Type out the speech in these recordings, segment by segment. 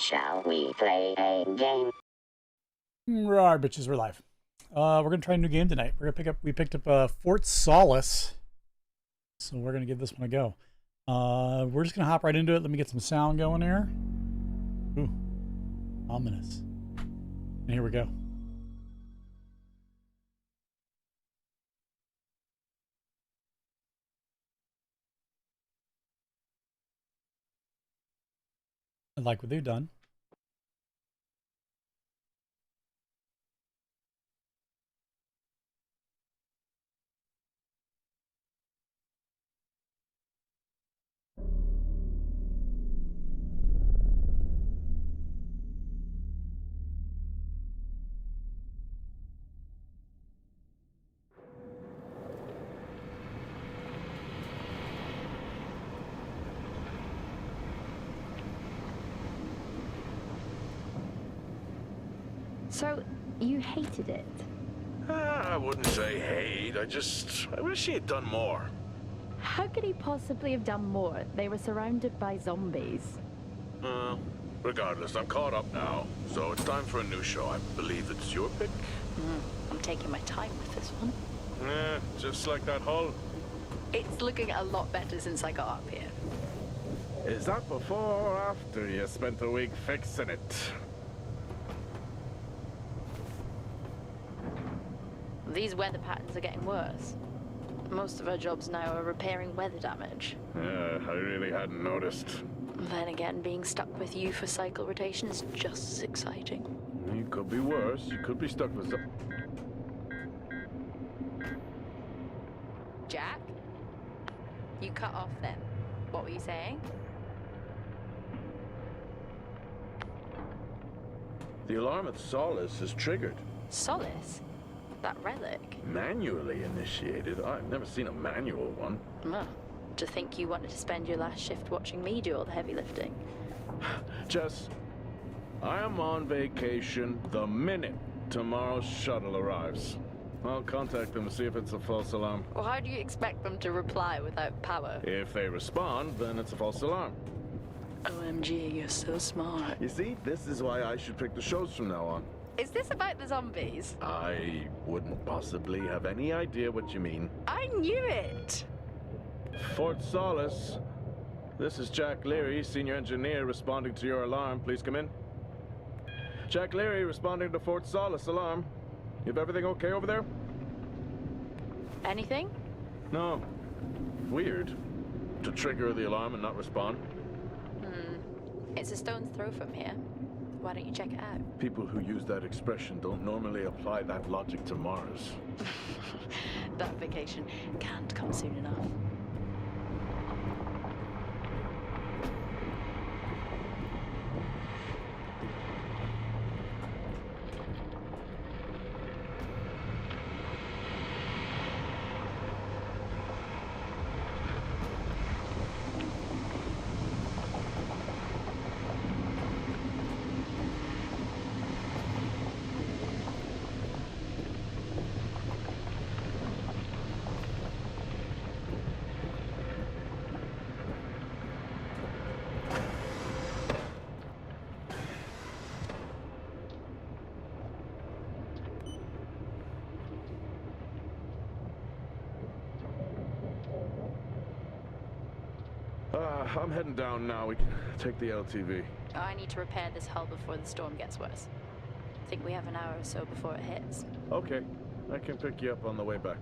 Shall we play a game? Right, bitches, we're live. We're gonna try a new game tonight. We picked up Fort Solis, so we're gonna give this one a go. We're just gonna hop right into it. Let me get some sound going here. Ooh, ominous. And here we go. I like what they've done. So, you hated it? I wouldn't say hate. I wish he had done more. How could he possibly have done more? They were surrounded by zombies. Regardless, I'm caught up now. So it's time for a new show. I believe it's your pick. I'm taking my time with this one. Just like that hull. It's looking a lot better since I got up here. Is that before or after you spent a week fixing it? These weather patterns are getting worse. Most of our jobs now are repairing weather damage. Yeah, I really hadn't noticed. Then again, being stuck with you for cycle rotation is just as exciting. You could be worse. You could be stuck with some... Jack? You cut off then. What were you saying? The alarm at Solis is triggered. Solis? That relic? Manually initiated? I've never seen a manual one. To think you wanted to spend your last shift watching me do all the heavy lifting. Jess, I am on vacation the minute tomorrow's shuttle arrives. I'll contact them to see if it's a false alarm. Well, how do you expect them to reply without power? If they respond, then it's a false alarm. OMG, you're so smart. You see, this is why I should pick the shows from now on. Is this about the zombies? I wouldn't possibly have any idea what you mean. I knew it! Fort Solis. This is Jack Leary, senior engineer, responding to your alarm. Please come in. Jack Leary responding to Fort Solis alarm. You have everything okay over there? Anything? No. Weird. To trigger the alarm and not respond. It's a stone's throw from here. Why don't you check it out? People who use that expression don't normally apply that logic to Mars. That vacation can't come soon enough. I'm heading down now. We can take the LTV. I need to repair this hull before the storm gets worse. I think we have an hour or so before it hits. Okay. I can pick you up on the way back.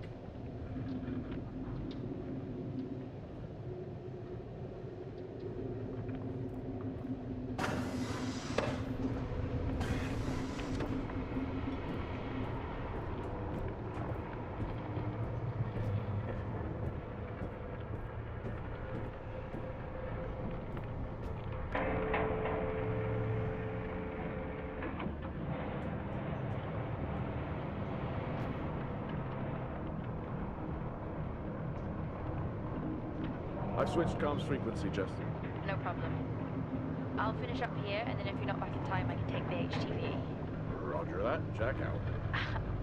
I've switched comms frequency, Jess. No problem. I'll finish up here, and then if you're not back in time, I can take the HTV. Roger that. Jack out.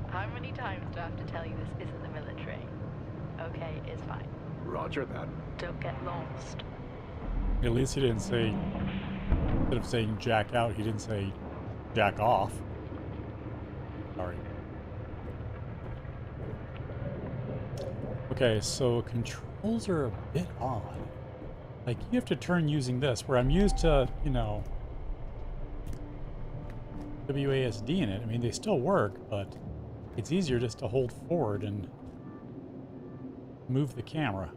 How many times do I have to tell you this isn't the military? Okay, it's fine. Roger that. Don't get lost. At least he didn't say Instead of saying jack out, he didn't say jack off. Sorry. Okay, so controls are a bit odd. Like, you have to turn using this, where I'm used to, you know, WASD in it. I mean, they still work, but it's easier just to hold forward and move the camera.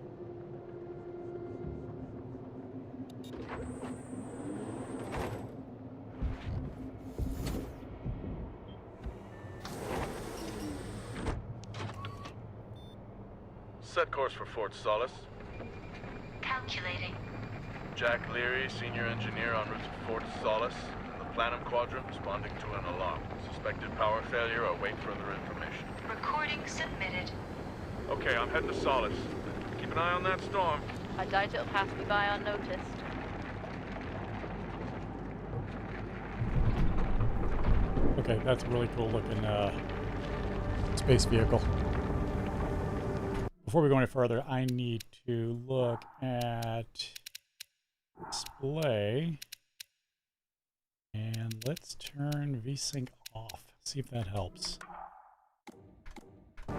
Set course for Fort Solis. Calculating. Jack Leary, senior engineer en route to Fort Solis. In the Planum Quadrant, responding to an alarm. Suspected power failure. Await further information. Recording submitted. Okay, I'm heading to Solis. Keep an eye on that storm. I doubt it'll pass me by unnoticed. Okay, that's a really cool looking space vehicle. Before we go any further, I need to look at display. And let's turn VSync off. See if that helps. A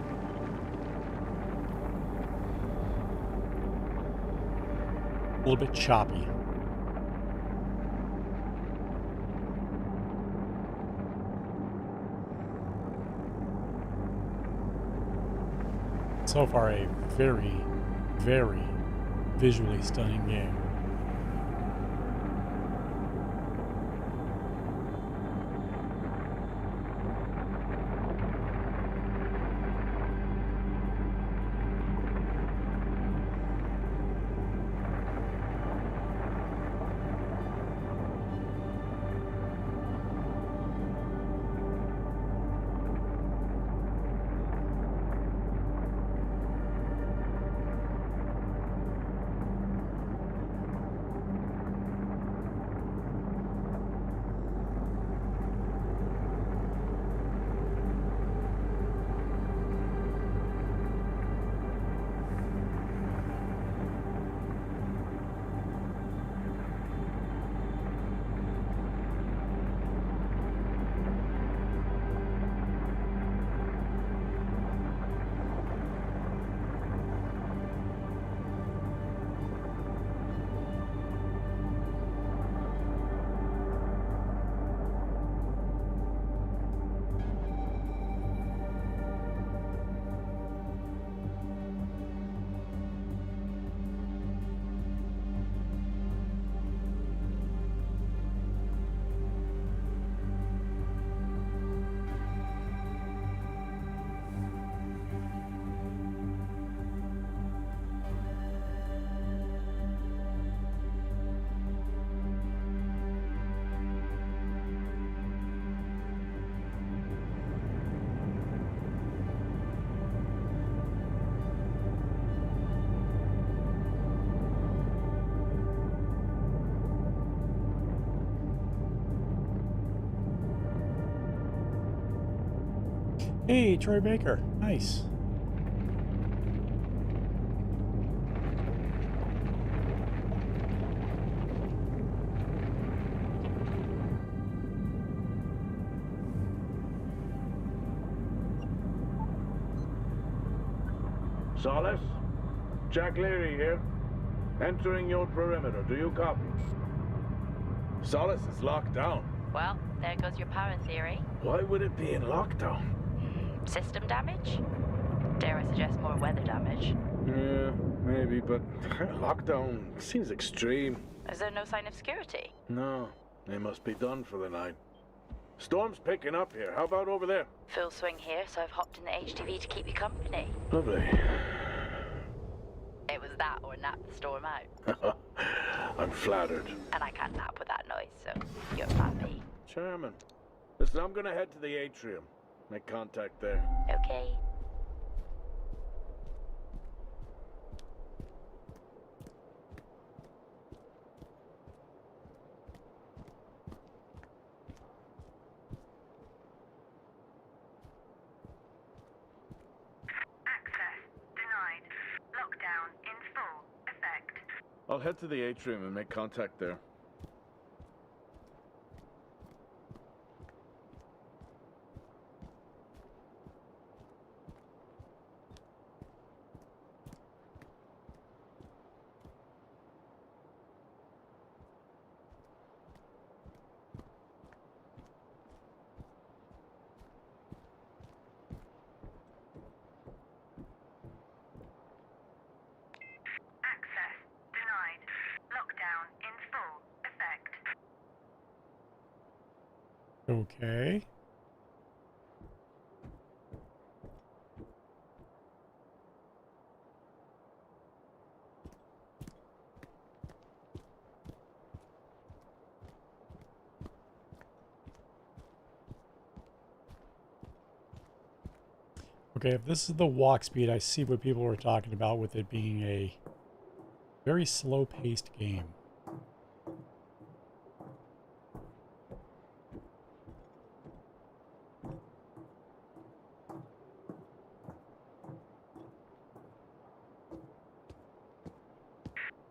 little bit choppy. So far, a very, very visually stunning game. Hey, Troy Baker. Nice. Solis? Jack Leary here. Entering your perimeter. Do you copy? Solis is locked down. Well, there goes your power theory. Why would it be in lockdown? System damage? Dare I suggest more weather damage? Yeah, maybe, but lockdown seems extreme. Is there no sign of security? No, they must be done for the night. Storm's picking up here. How about over there? Full swing here, so I've hopped in the HTV to keep you company. Lovely. It was that or nap the storm out. I'm flattered. And I can't nap with that noise, so you're plan B. Chairman. Listen, I'm gonna head to the atrium. Make contact there. Okay. I'll head to the atrium and make contact there. Okay. Okay, if this is the walk speed, I see what people were talking about with it being a very slow-paced game.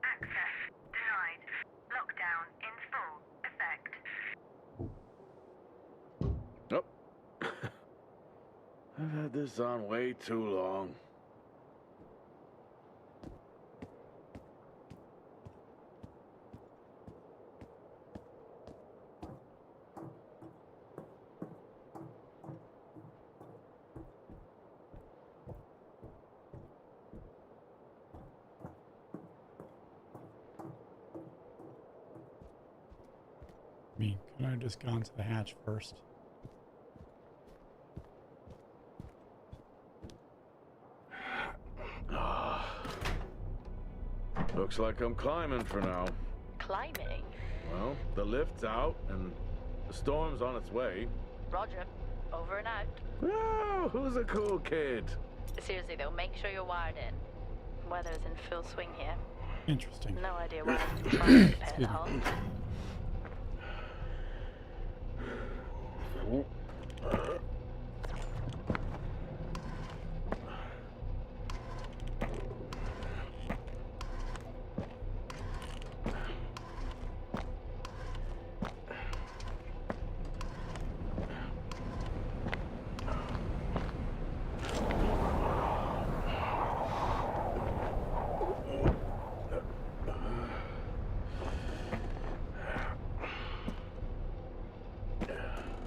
Access denied. Lockdown in full effect. Oh. I've had this on way too long. I mean, could I have just gone to the hatch first? Looks like I'm climbing for now. Climbing? Well, the lift's out and the storm's on its way. Roger. Over and out. Oh, who's a cool kid? Seriously though, make sure you're wired in. Weather's in full swing here. Interesting. No idea why I'm trying to pay the hull.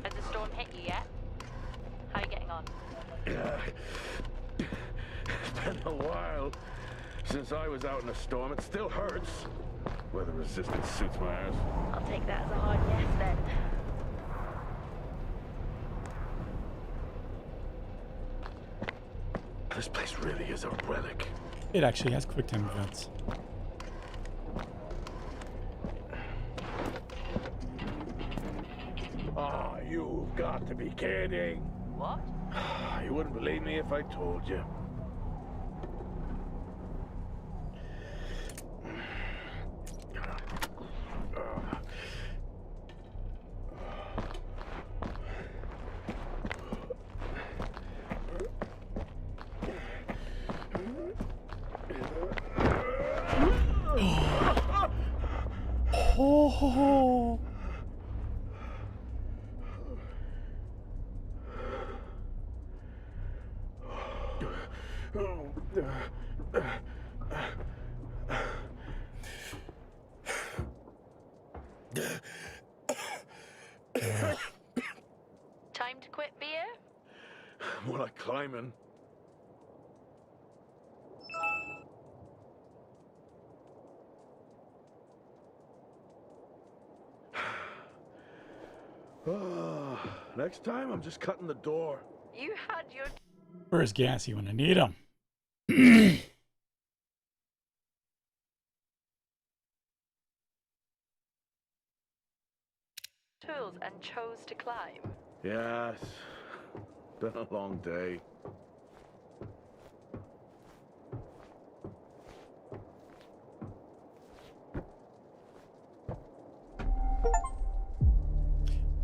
Has the storm hit you yet? How are you getting on? It's been a while since I was out in a storm. It still hurts. Weather resistance suits my ass. I'll take that as a hard yes then. This place really is a relic. It actually has quick time events. Ah, you've got to be kidding. What? You wouldn't believe me if I told you. Oh. Time to quit beer? More like climbing. Next time, I'm just cutting the door. You had your Where's Gassy when I need him? tools and chose to climb. Yes. Been a long day.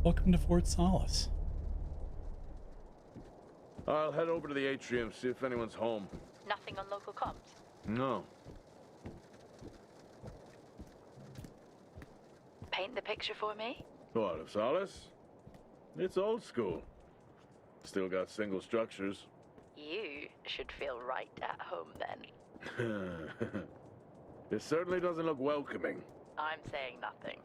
Welcome to Fort Solis. I'll head over to the atrium, see if anyone's home. Nothing on local comms. No. Paint the picture for me? What, of Solis? It's old school. Still got single structures. You should feel right at home then. It certainly doesn't look welcoming. I'm saying nothing.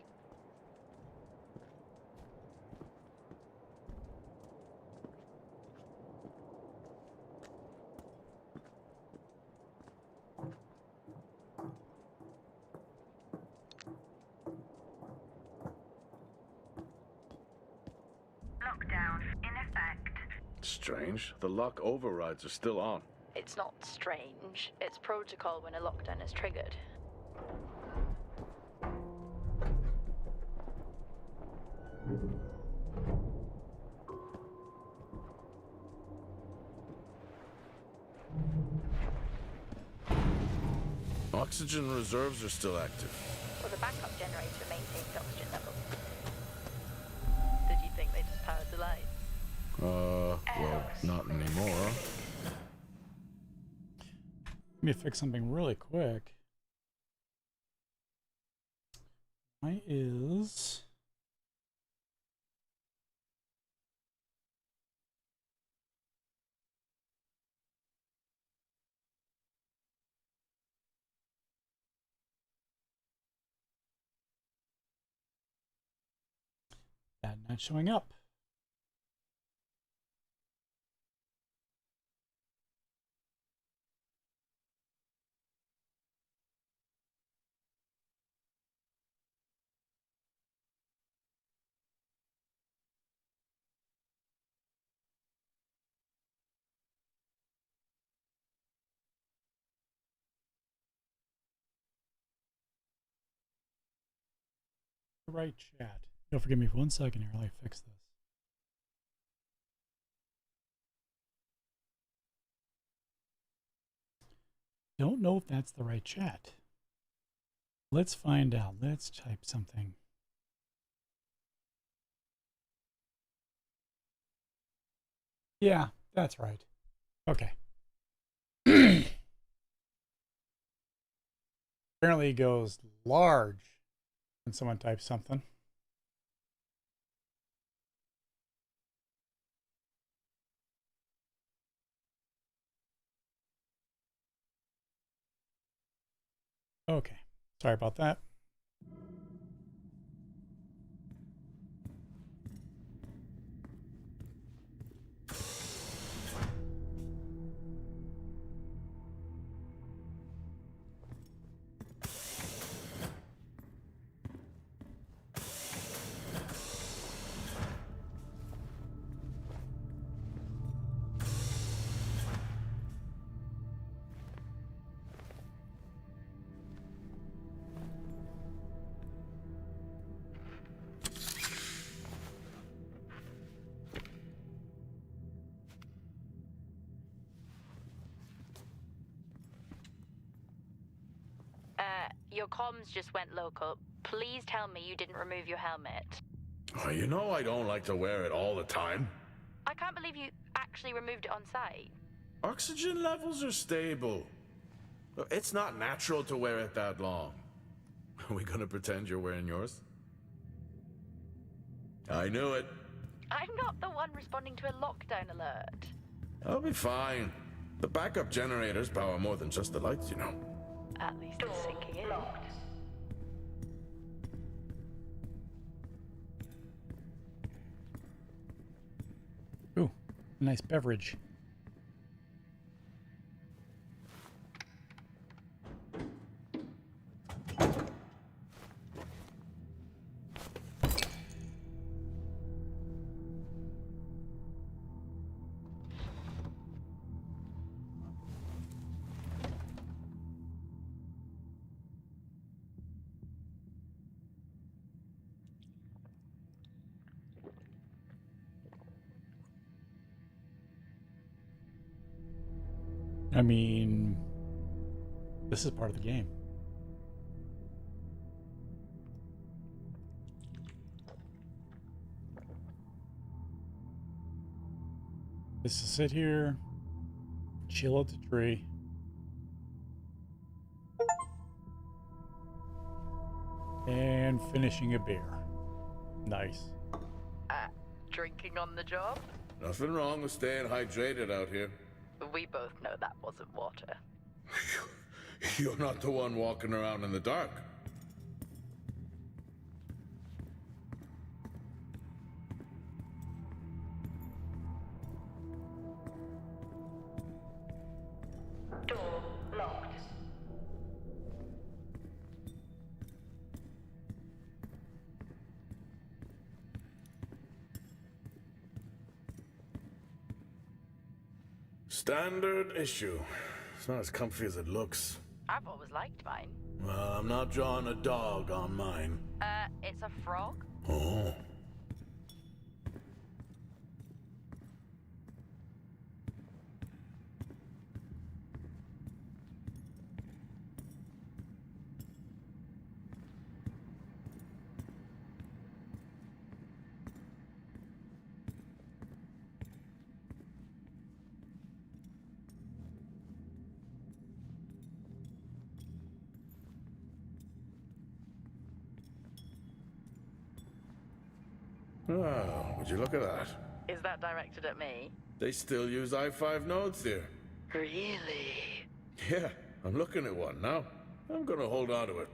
Strange. The lock overrides are still on. It's not strange. It's protocol when a lockdown is triggered. Oxygen reserves are still active. Well, the backup generator maintains oxygen levels. Did you think they just powered the lights? Well, not anymore. Let me fix something really quick. Why is... that not showing up? Right chat. You'll forgive me for 1 second here while I fix this. Don't know if that's the right chat. Let's find out. Let's type something. Yeah, that's right. Okay. Apparently it goes large when someone types something. Okay, sorry about that. Your comms just went local. Please tell me you didn't remove your helmet. Oh, you know I don't like to wear it all the time. I can't believe you actually removed it on site. Oxygen levels are stable. It's not natural to wear it that long. Are we gonna pretend you're wearing yours? I knew it. I'm not the one responding to a lockdown alert. I'll be fine. The backup generators power more than just the lights, you know. At least it's sinking in. Ooh, a nice beverage. I mean, this is part of the game. Just to sit here, chill at the tree. And finishing a beer. Nice. Drinking on the job? Nothing wrong with staying hydrated out here. We both know that wasn't water. You're not the one walking around in the dark. Door locked. Standard issue. It's not as comfy as it looks. I've always liked mine. Well, I'm not drawing a dog on mine. It's a frog? Oh. Oh, would you look at that? Is that directed at me? They still use i5 nodes here. Really? Yeah, I'm looking at one now. I'm gonna hold on to it.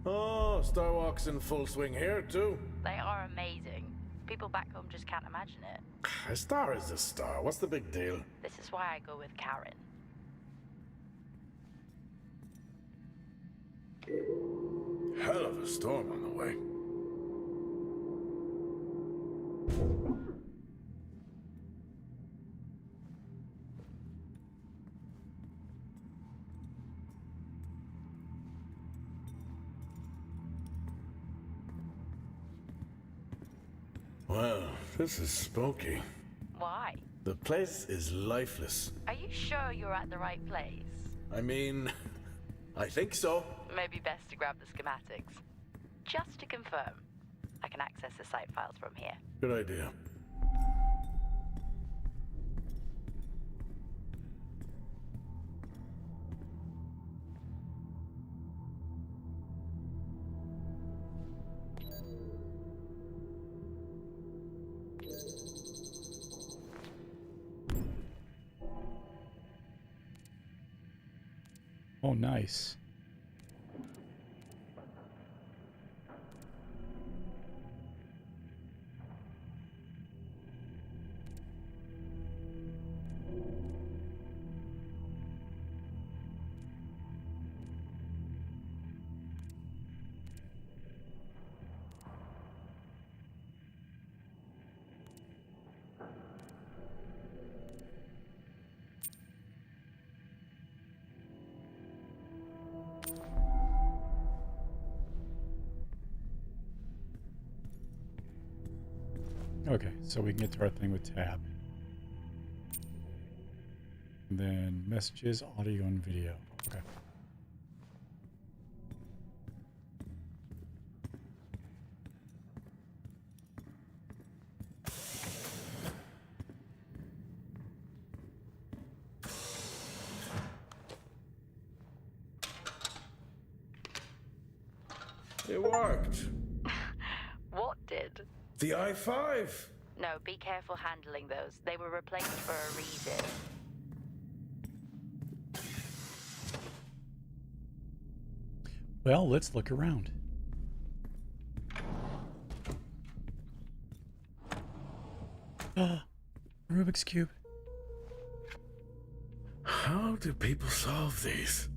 Oh, Star Walk's in full swing here, too. They are amazing. People back home just can't imagine it. A star is a star. What's the big deal? This is why I go with Karen. Hell of a storm on the way. Well, this is spooky. Why? The place is lifeless. Are you sure you're at the right place? I mean, I think so. Maybe best to grab the schematics. Just to confirm, I can access the site files from here. Good idea. Oh, nice. Okay, so we can get to our thing with tab. And then messages, audio, and video. Okay. It worked. What did? The i5. No, be careful handling those. They were replaced for a reason. Well, let's look around. Rubik's Cube. How do people solve these?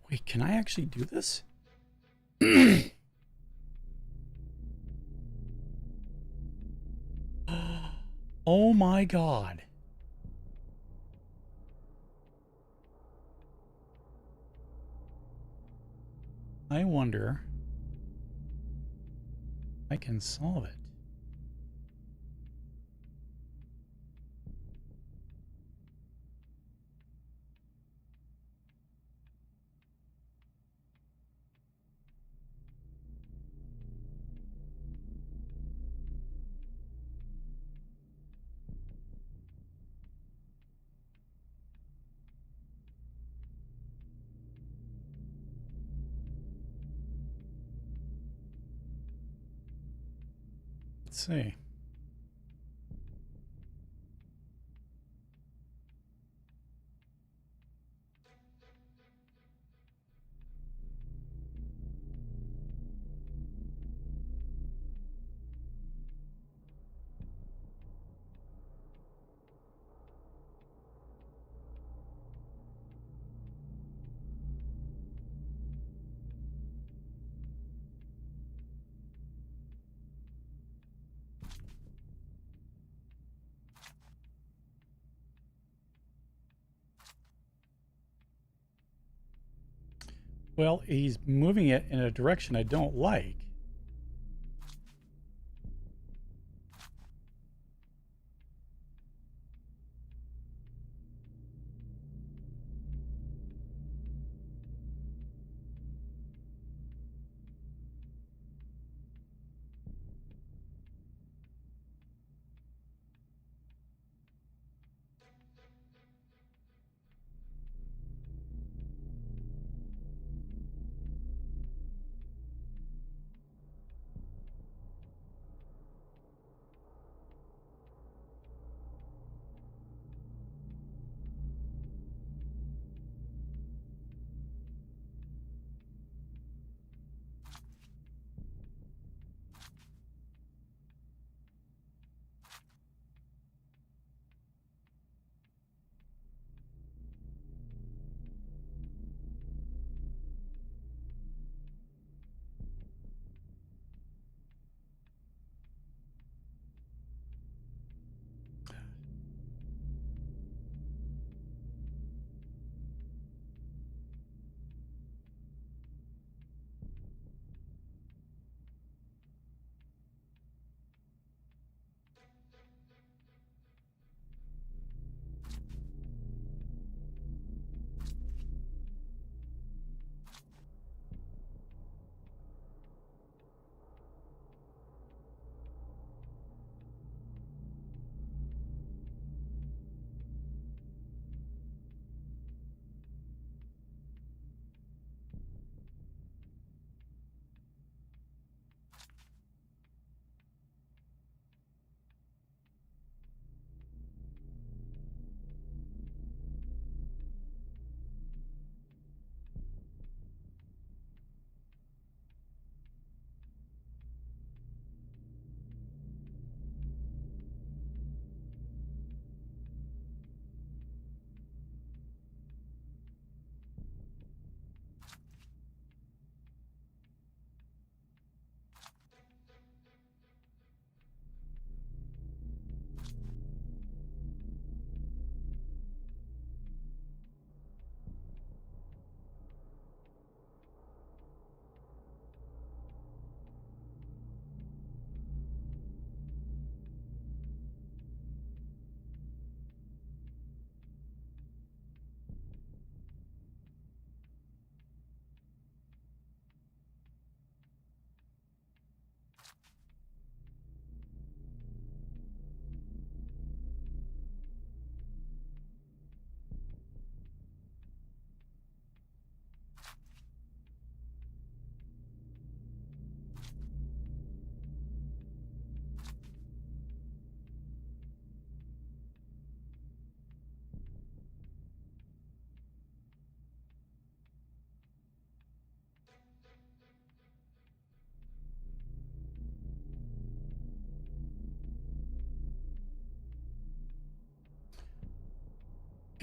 Wait, can I actually do this? Oh my God. I wonder if I can solve it. Let's see. Well, he's moving it in a direction I don't like.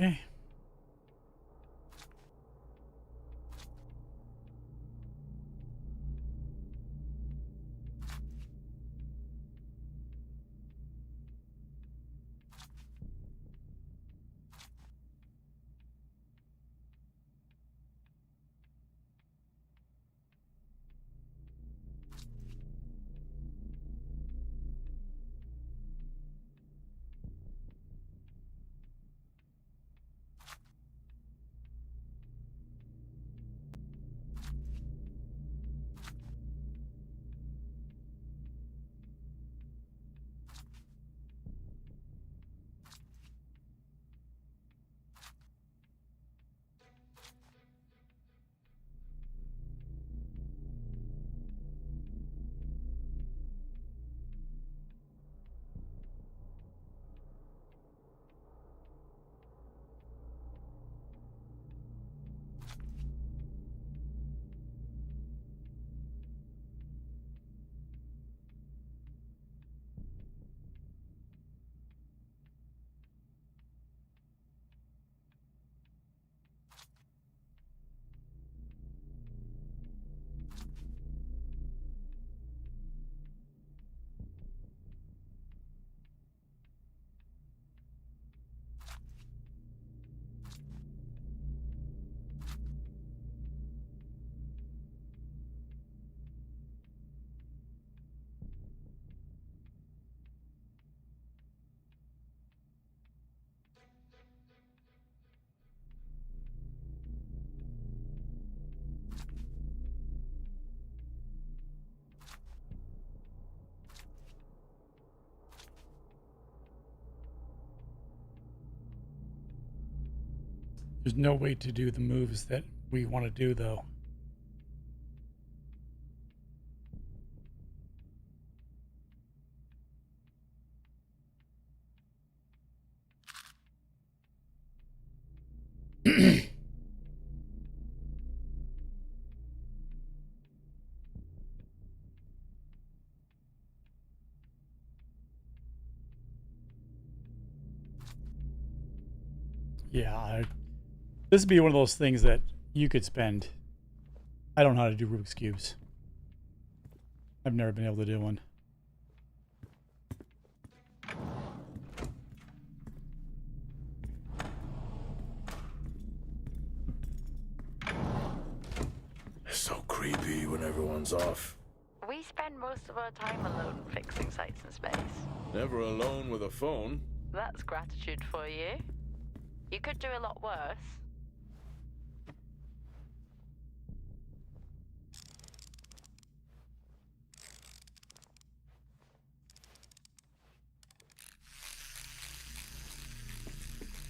Okay. There's no way to do the moves that we want to do, though. Yeah, this would be one of those things that you could spend. I don't know how to do Rubik's Cubes. I've never been able to do one. It's so creepy when everyone's off. We spend most of our time alone fixing sites in space. Never alone with a phone. That's gratitude for you. You could do a lot worse.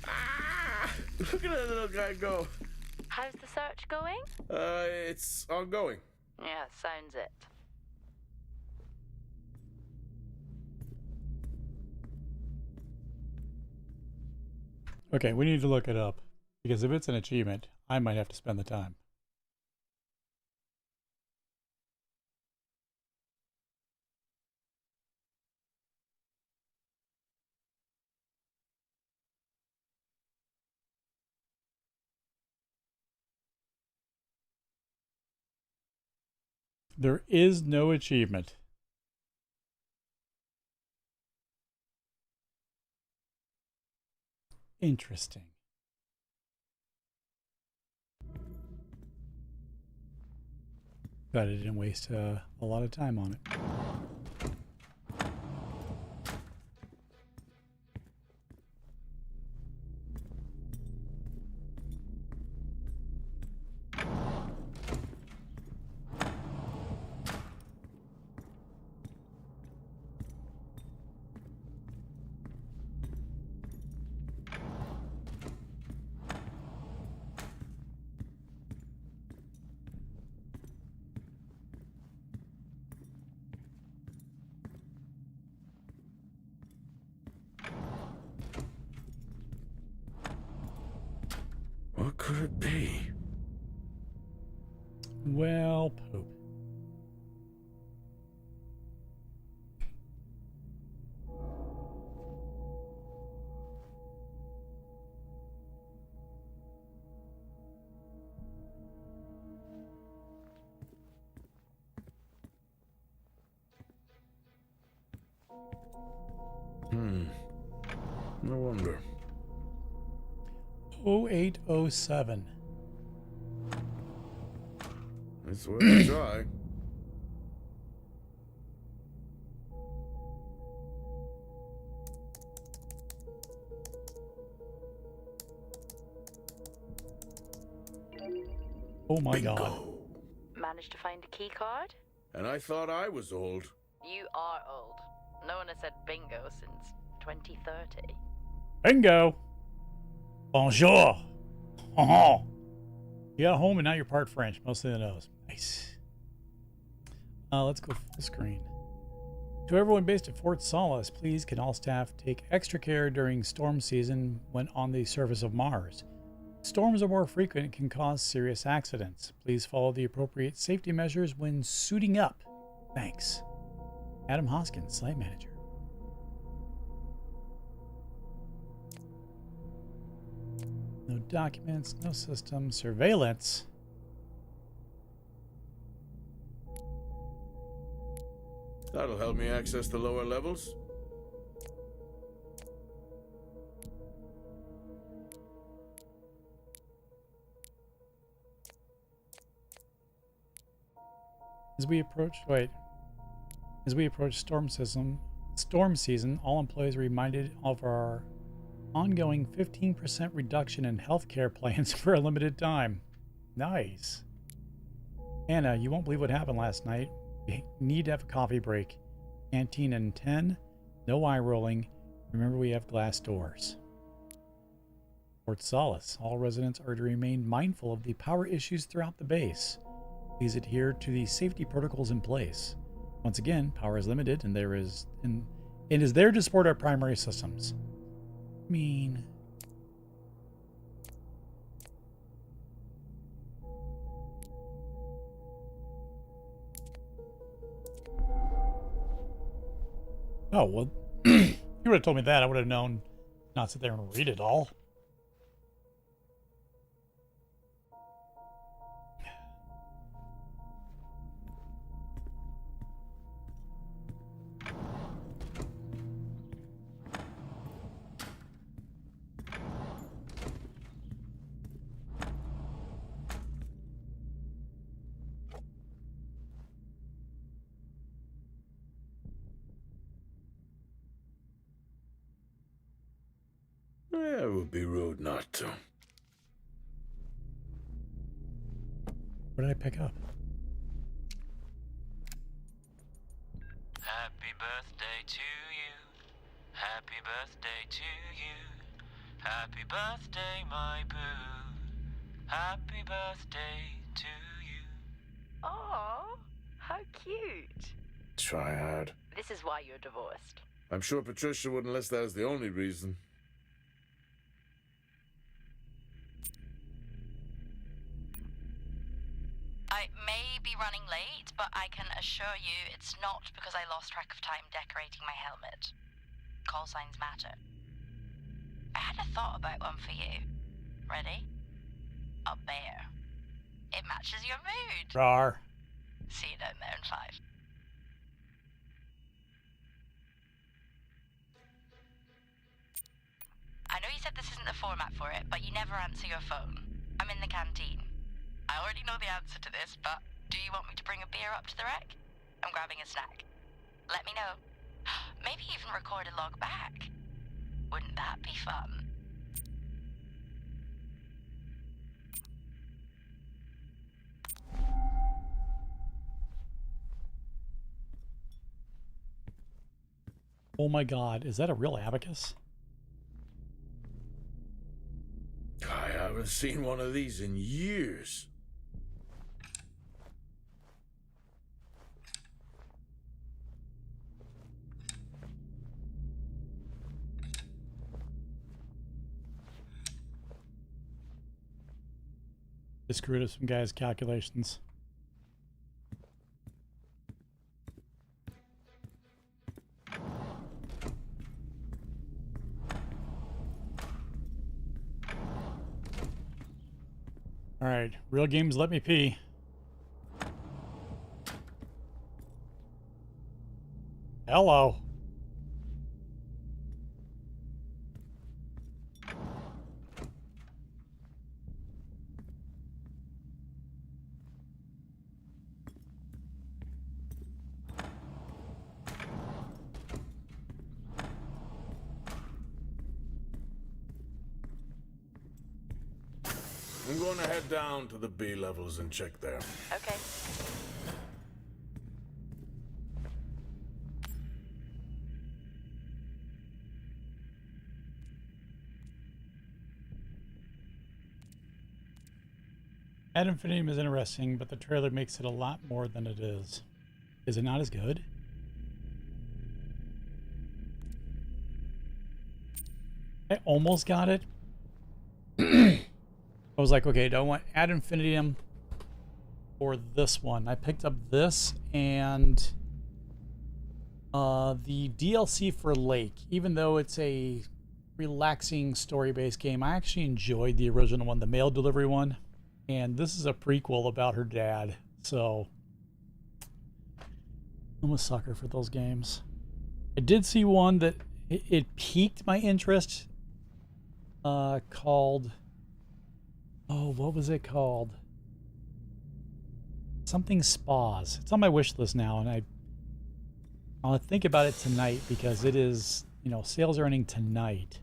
Ah! Look at that little guy go. How's the search going? It's ongoing. Yeah, sounds it. Okay, we need to look it up, because if it's an achievement, I might have to spend the time. There is no achievement. Interesting. But I didn't waste a lot of time on it. What could it be? Well, poop. No wonder. 0807. It's worth a try. Oh my God. Bingo. Managed to find a key card? And I thought I was old. You are old. No one has said bingo since 2030. Bingo. Bonjour. Oh. You got home and now you're part French. Mostly the nose. Nice. Let's go full screen. To everyone based at Fort Solis, please can all staff take extra care during storm season when on the surface of Mars. Storms are more frequent and can cause serious accidents. Please follow the appropriate safety measures when suiting up. Thanks. Adam Hoskins, Site Manager. No documents, no system, surveillance. That'll help me access the lower levels. As we approach storm season, all employees are reminded of our ongoing 15% reduction in healthcare plans for a limited time. Nice. Anna, you won't believe what happened last night. We need to have a coffee break. Canteen in 10. No eye rolling. Remember, we have glass doors. Fort Solis. All residents are to remain mindful of the power issues throughout the base. Please adhere to the safety protocols in place. Once again, power is limited and it is there to support our primary systems. I mean... Oh, well, you would have told me that. I would have known not to sit there and read it all. It would be rude not to. What did I pick up? Happy birthday to you. Happy birthday to you. Happy birthday, my boo. Happy birthday to you. Oh, how cute. Try hard. This is why you're divorced. I'm sure Patricia wouldn't list that as the only reason. I may be running late, but I can assure you it's not because I lost track of time decorating my helmet. Call signs matter. I had a thought about one for you. Ready? A bear. It matches your mood. Rar. See you down there in 5. I know you said this isn't the format for it, but you never answer your phone. I'm in the canteen. I already know the answer to this, but do you want me to bring a beer up to the wreck? I'm grabbing a snack. Let me know. Maybe even record a log back. Wouldn't that be fun? Oh my god, is that a real abacus? I haven't seen one of these in years. I screwed up some guy's calculations. Alright, real games let me pee. Hello. I'm going to head down to the B levels and check there. Okay. Ad Infinitum is interesting, but the trailer makes it a lot more than it is. Is it not as good? I almost got it. I was like, okay, do I want Ad Infinitum or this one? I picked up this and the DLC for Lake. Even though it's a relaxing story-based game, I actually enjoyed the original one, the mail delivery one. And this is a prequel about her dad. So I'm a sucker for those games. I did see one that it piqued my interest called... Oh, what was it called? Something Spas. It's on my wish list now, and I'll think about it tonight because it is, you know, sales are ending tonight.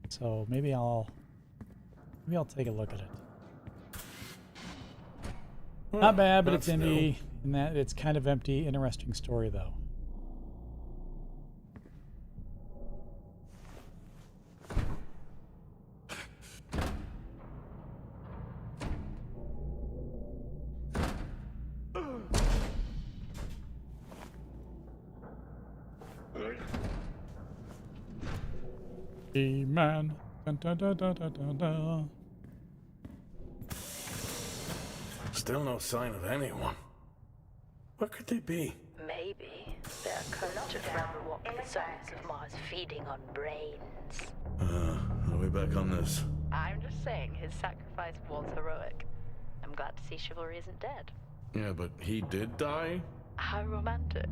So maybe I'll take a look at it. Not bad, but it's indie, and that it's kind of empty. Interesting story though. man. Dun, dun, dun, dun, dun, dun, dun. Still no sign of anyone. Where could they be? Maybe they're cultured from the walking sons of Mars feeding on brains. Are we back on this? I'm just saying his sacrifice was heroic. I'm glad to see chivalry isn't dead. Yeah, but he did die? How romantic.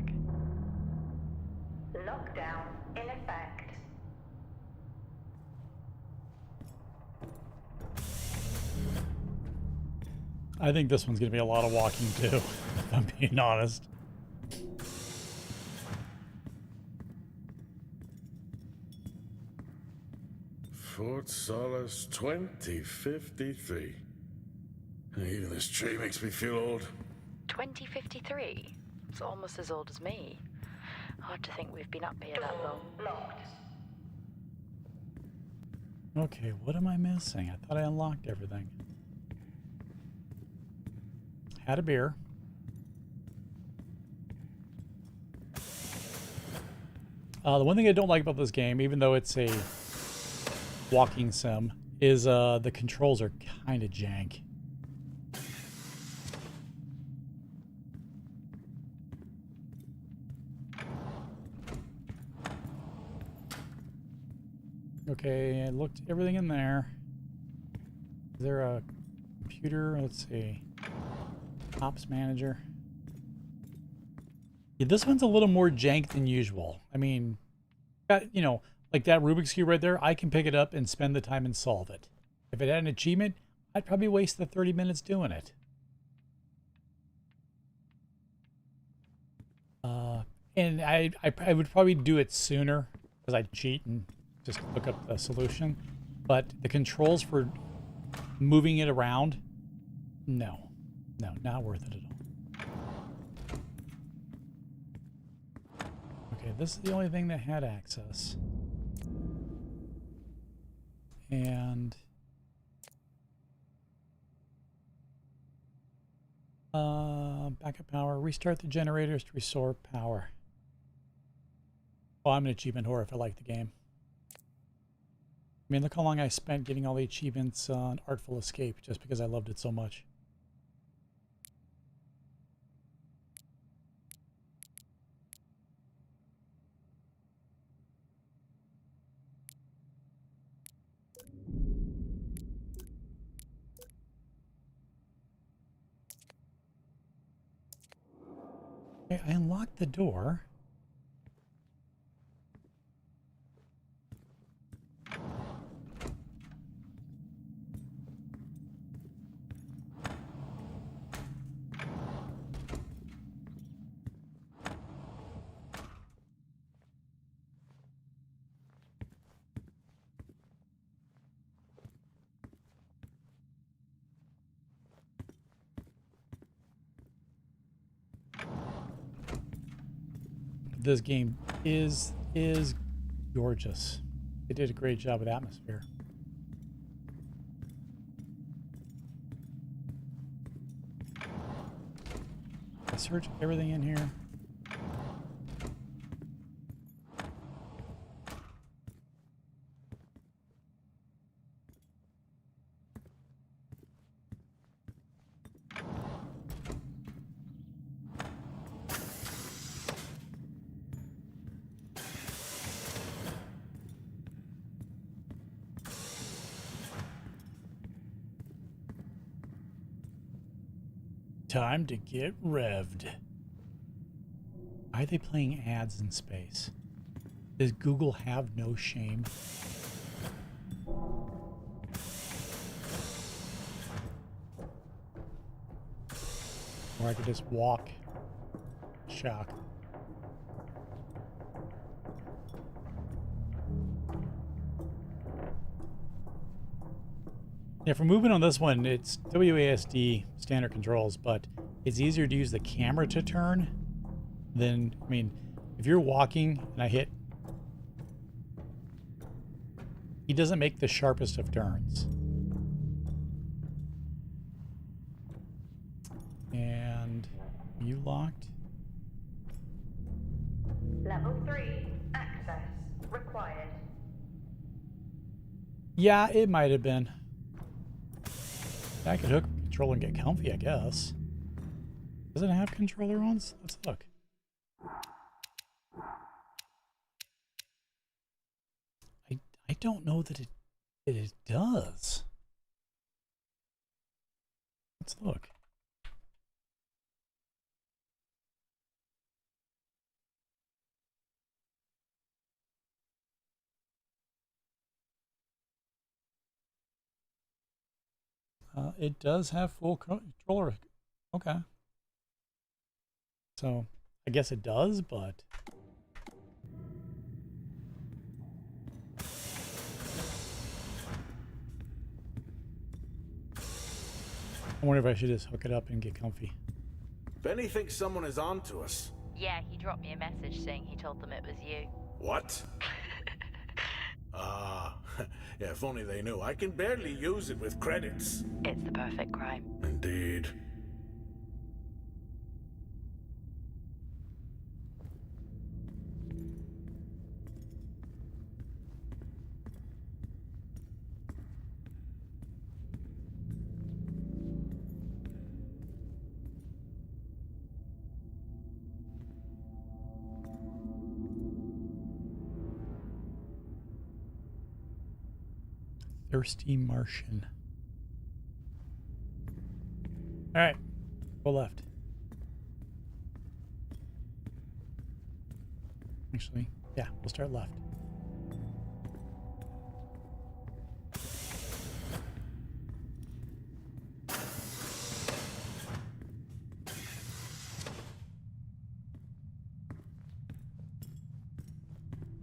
Lockdown in effect. I think this one's going to be a lot of walking too, if I'm being honest. Fort Solis 2053. Even this tree makes me feel old. 2053? It's almost as old as me. Hard to think we've been up here that long. Locked. Okay, what am I missing? I thought I unlocked everything. Had a beer. The one thing I don't like about this game, even though it's a walking sim, is the controls are kind of jank. Okay, I looked everything in there. Is there a computer? Let's see. Ops manager. Yeah, this one's a little more jank than usual. I mean, you know, like that Rubik's Cube right there, I can pick it up and spend the time and solve it. If it had an achievement, I'd probably waste the 30 minutes doing it. And I would probably do it sooner because I'd cheat and just look up the solution. But the controls for moving it around, no, not worth it at all. Okay, this is the only thing that had access. And backup power, restart the generators to restore power. Oh, I'm an achievement whore if I like the game. I mean, look how long I spent getting all the achievements on Artful Escape just because I loved it so much. Okay, I unlocked the door. This game is gorgeous. They did a great job with atmosphere. I searched everything in here. Time to get revved. Why are they playing ads in space? Does Google have no shame? Or I could just walk. Shock. Yeah, for movement on this one, it's WASD standard controls, but it's easier to use the camera to turn than, I mean, if you're walking and I hit, he doesn't make the sharpest of turns. And you locked? Level 3. Access required. Yeah, it might have been. I could hook controller and get comfy, I guess. Does it have controller ons? Let's look. I don't know that it does. Let's look. It does have full controller. Okay. So, I guess it does, but... I wonder if I should just hook it up and get comfy. Benny thinks someone is on to us. Yeah, he dropped me a message saying he told them it was you. What? Yeah, if only they knew. I can barely use it with credits. It's the perfect crime. Indeed. Thirsty Martian. Alright. Go left. Actually, yeah, we'll start left.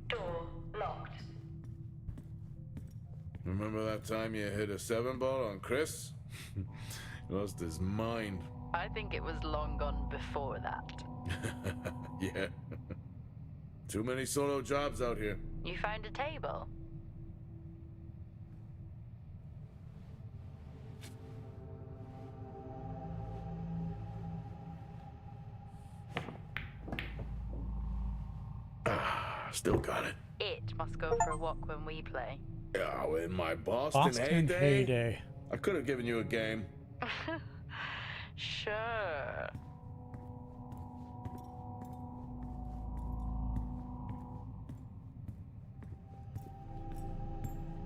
Door locked. Remember that time you hit a 7-ball on Chris? He lost his mind. I think it was long gone before that. Yeah. Too many solo jobs out here. You found a table? Still got it. It must go for a walk when we play. Oh, in my Boston heyday? Heyday. I could have given you a game. Sure.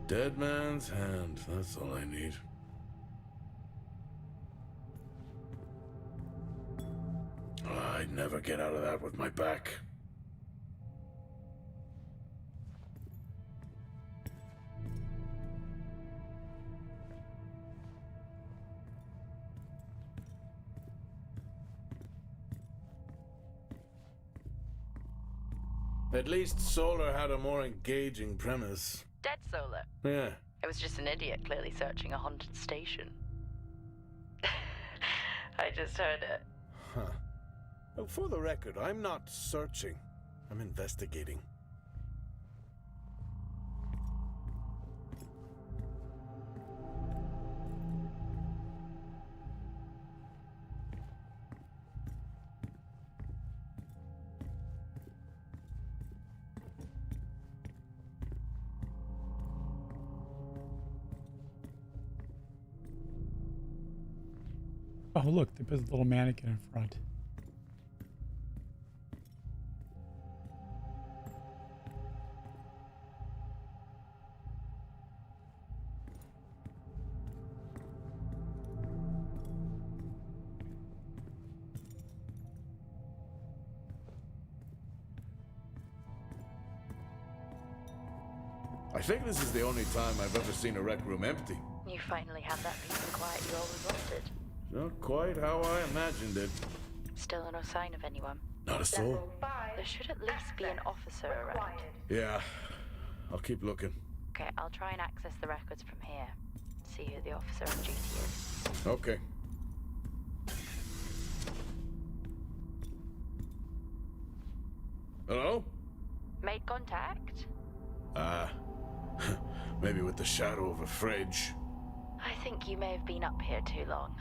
Dead man's hand. That's all I need. I'd never get out of that with my back. At least Solar had a more engaging premise. Dead Solar. Yeah. It was just an idiot clearly searching a haunted station. I just heard it. Huh. Well, for the record, I'm not searching. I'm investigating. Oh, look, they put a little mannequin in front. I think this is the only time I've ever seen a rec room empty. You finally had that peace and quiet you always wanted. Not quite how I imagined it. Still no sign of anyone. Not a soul. Level 5. There should at least be an officer around. Required. Yeah, I'll keep looking. Okay, I'll try and access the records from here. See who the officer on duty is. Okay. Hello? Made contact? Maybe with the shadow of a fridge. I think you may have been up here too long.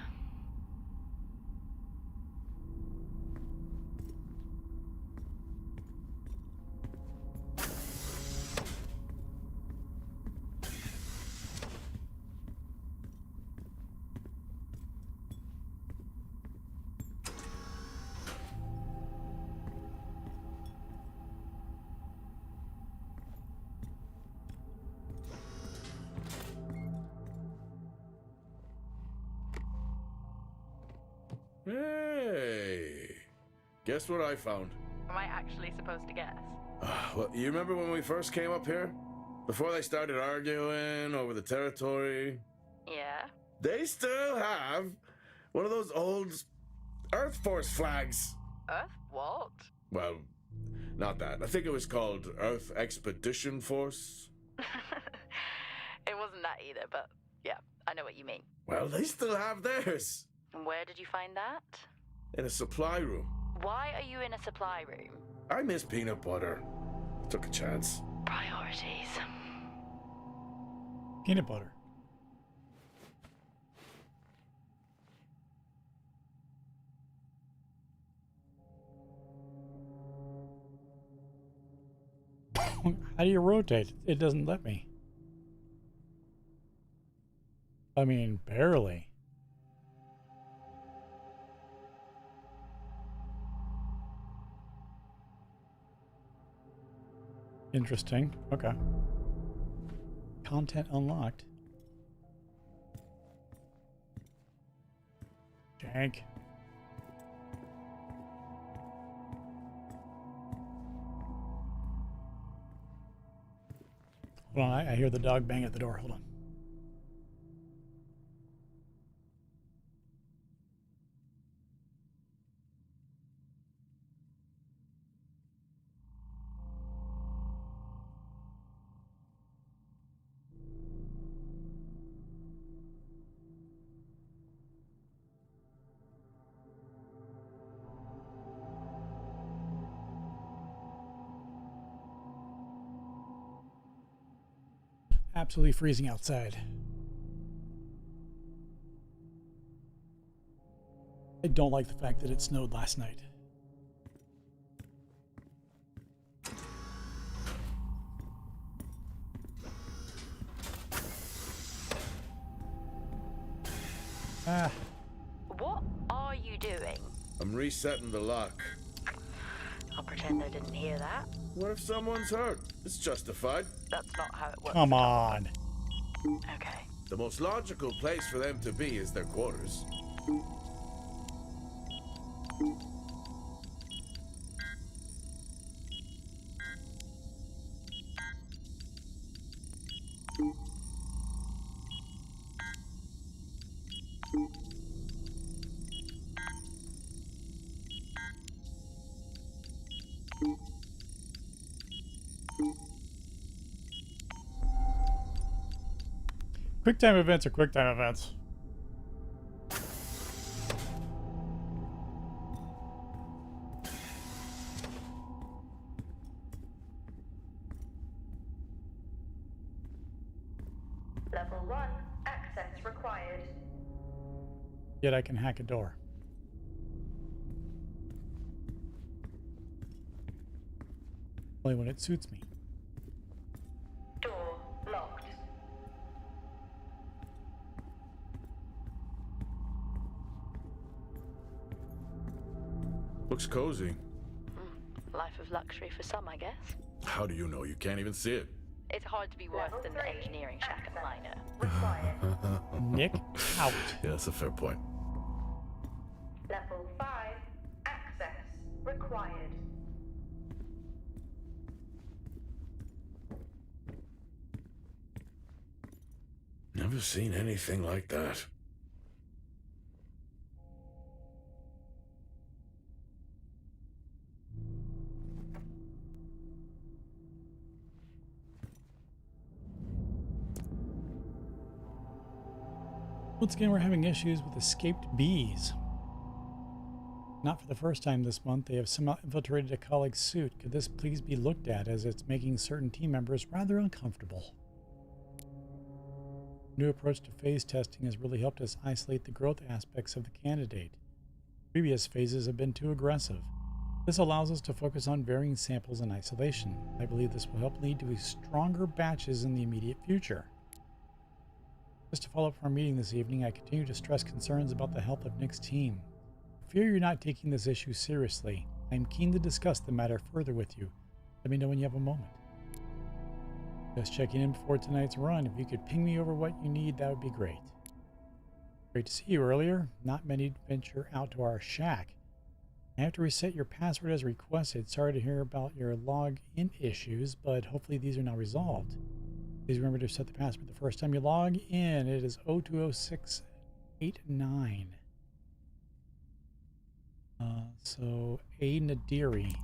Hey, guess what I found? Am I actually supposed to guess? Well, you remember when we first came up here? Before they started arguing over the territory? Yeah. They still have one of those old Earth Force flags. Earth what? Well, not that. I think it was called Earth Expedition Force. It wasn't that either, but yeah, I know what you mean. Well, they still have theirs. And where did you find that? In a supply room. Why are you in a supply room? I miss peanut butter. Took a chance. Priorities. Peanut butter. How do you rotate? It doesn't let me. I mean, barely. Interesting. Okay. Content unlocked. Jank. Hold on, I hear the dog bang at the door. Hold on. Absolutely freezing outside. I don't like the fact that it snowed last night. Ah, What are you doing? I'm resetting the lock. I'll pretend I didn't hear that. What if someone's hurt? It's justified. That's not how it works. come on. Okay. The most logical place for them to be is their quarters. QuickTime events are QuickTime events. Level 1, access required. Yet I can hack a door. Only when it suits me. Door locked. Looks cozy. Life of luxury for some, I guess. How do you know? You can't even see it. It's hard to be worse Level than the 3, engineering shack at Minor. Required. Nick, out. Yeah, that's a fair point. Level 5, access required. Never seen anything like that. Once again, we're having issues with escaped bees. Not for the first time this month, they have somehow infiltrated a colleague's suit. Could this please be looked at, as it's making certain team members rather uncomfortable? New approach to phase testing has really helped us isolate the growth aspects of the candidate. Previous phases have been too aggressive. This allows us to focus on varying samples in isolation. I believe this will help lead to stronger batches in the immediate future. Just to follow up from our meeting this evening, I continue to stress concerns about the health of Nick's team. I fear you're not taking this issue seriously. I am keen to discuss the matter further with you. Let me know when you have a moment. Just checking in before tonight's run. If you could ping me over what you need, that would be great. Great to see you earlier. Not many venture out to our shack. I have to reset your password as requested. Sorry to hear about your login issues, but hopefully these are now resolved. Please remember to set the password the first time you log in. It is 020689. So A Nadiri.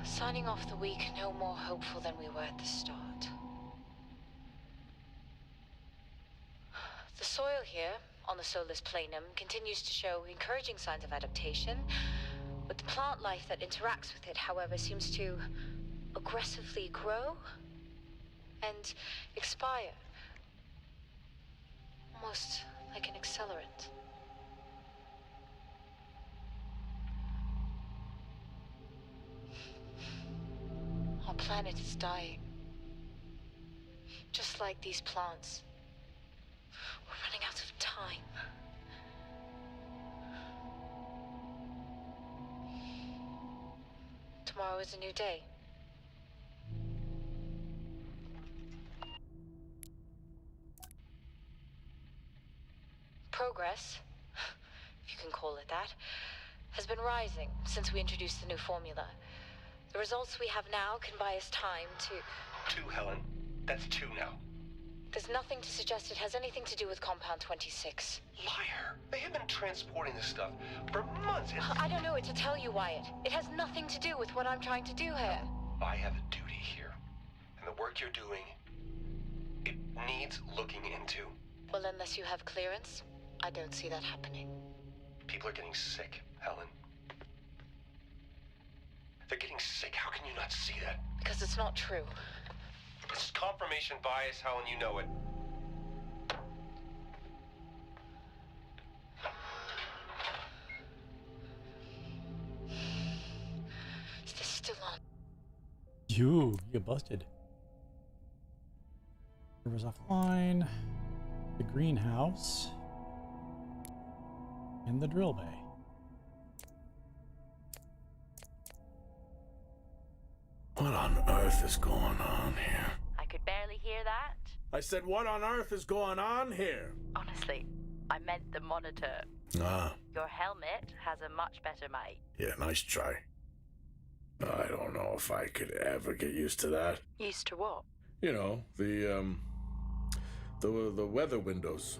Signing off the week no more hopeful than we were at the start. The soil here, on the Solis Planum, continues to show encouraging signs of adaptation, but the plant life that interacts with it, however, seems to aggressively grow and expire. Almost like an accelerant. Our planet is dying. Just like these plants. We're running out of time. Tomorrow is a new day. Progress, if you can call it that, has been rising since we introduced the new formula. The results we have now can buy us time to... 2, Helen. That's 2 now. There's nothing to suggest it has anything to do with Compound 26. Liar! They have been transporting this stuff for months. I don't know what to tell you, Wyatt. It has nothing to do with what I'm trying to do here. I have a duty here. And the work you're doing, it needs looking into. Well, unless you have clearance, I don't see that happening. People are getting sick, Helen. They're getting sick. How can you not see that? Because it's not true. It's confirmation bias, Helen. You know it. Is this still on? You busted. Server's offline. The greenhouse. And the drill bay. What on earth is going on here? I could barely hear that. I said, what on earth is going on here? Honestly, I meant the monitor. Ah, Your helmet has a much better mic. yeah, nice try. I don't know if I could ever get used to that. Used to what? You know, the weather windows.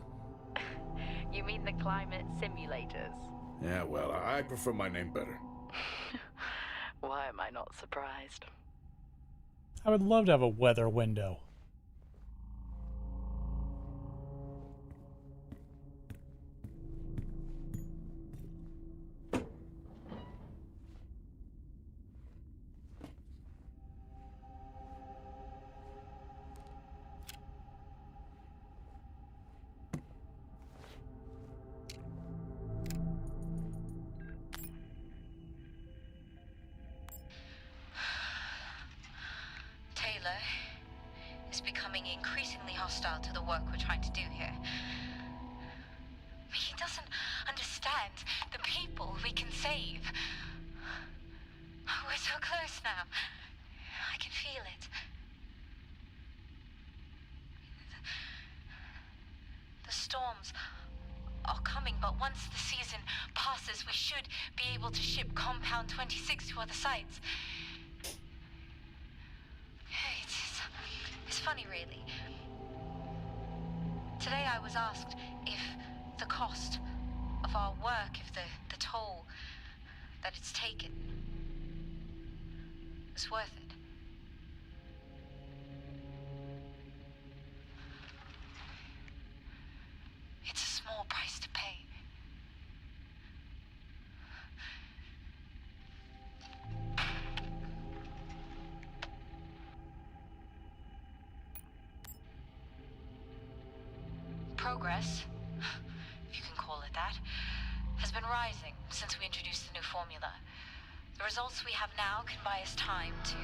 You mean the climate simulators? Yeah, well, I prefer my name better. Why am I not surprised? I would love to have a weather window. Taylor is becoming increasingly hostile to the work we're trying to do here. He doesn't understand the people we can save. We're so close now. I can feel it. The storms are coming, but once the season passes, we should be able to ship Compound 26 to other sites. It's funny, really. Today I was asked if the cost of our work, if the toll that it's taken is worth it. It's a small price to pay. Progress, if you can call it that, has been rising since we introduced the new formula. The results we have now can buy us time to...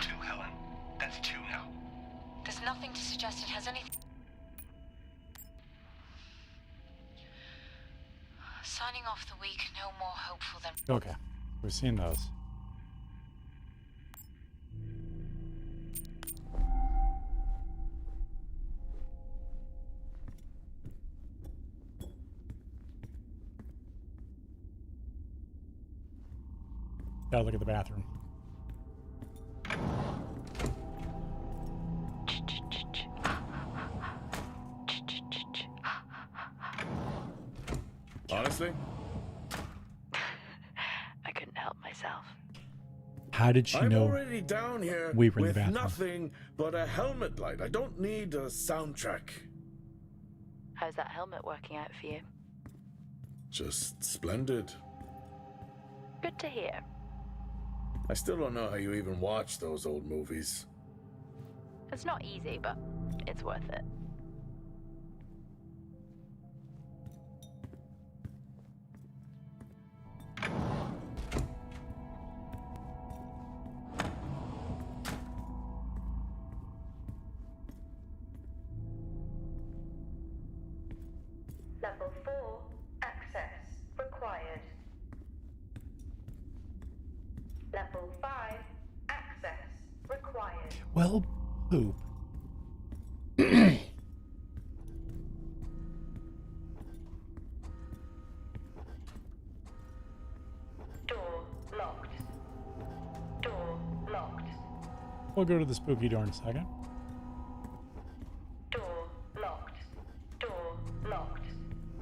2, Helen. That's 2 now. There's nothing to suggest it has anything... Signing off the week no more hopeful than... Okay, we've seen those. Gotta look at the bathroom. Honestly? I couldn't help myself. How did she I'm know already down here we were in the with bathroom? nothing but a helmet light. I don't need a soundtrack. How's that helmet working out for you? Just splendid. Good to hear. I still don't know how you even watch those old movies. It's not easy, but it's worth it. Level 4, access required. Level 5, access required. Well, poop. Door locked. Door locked. We'll go to the spooky door in a second. Door locked. Door locked.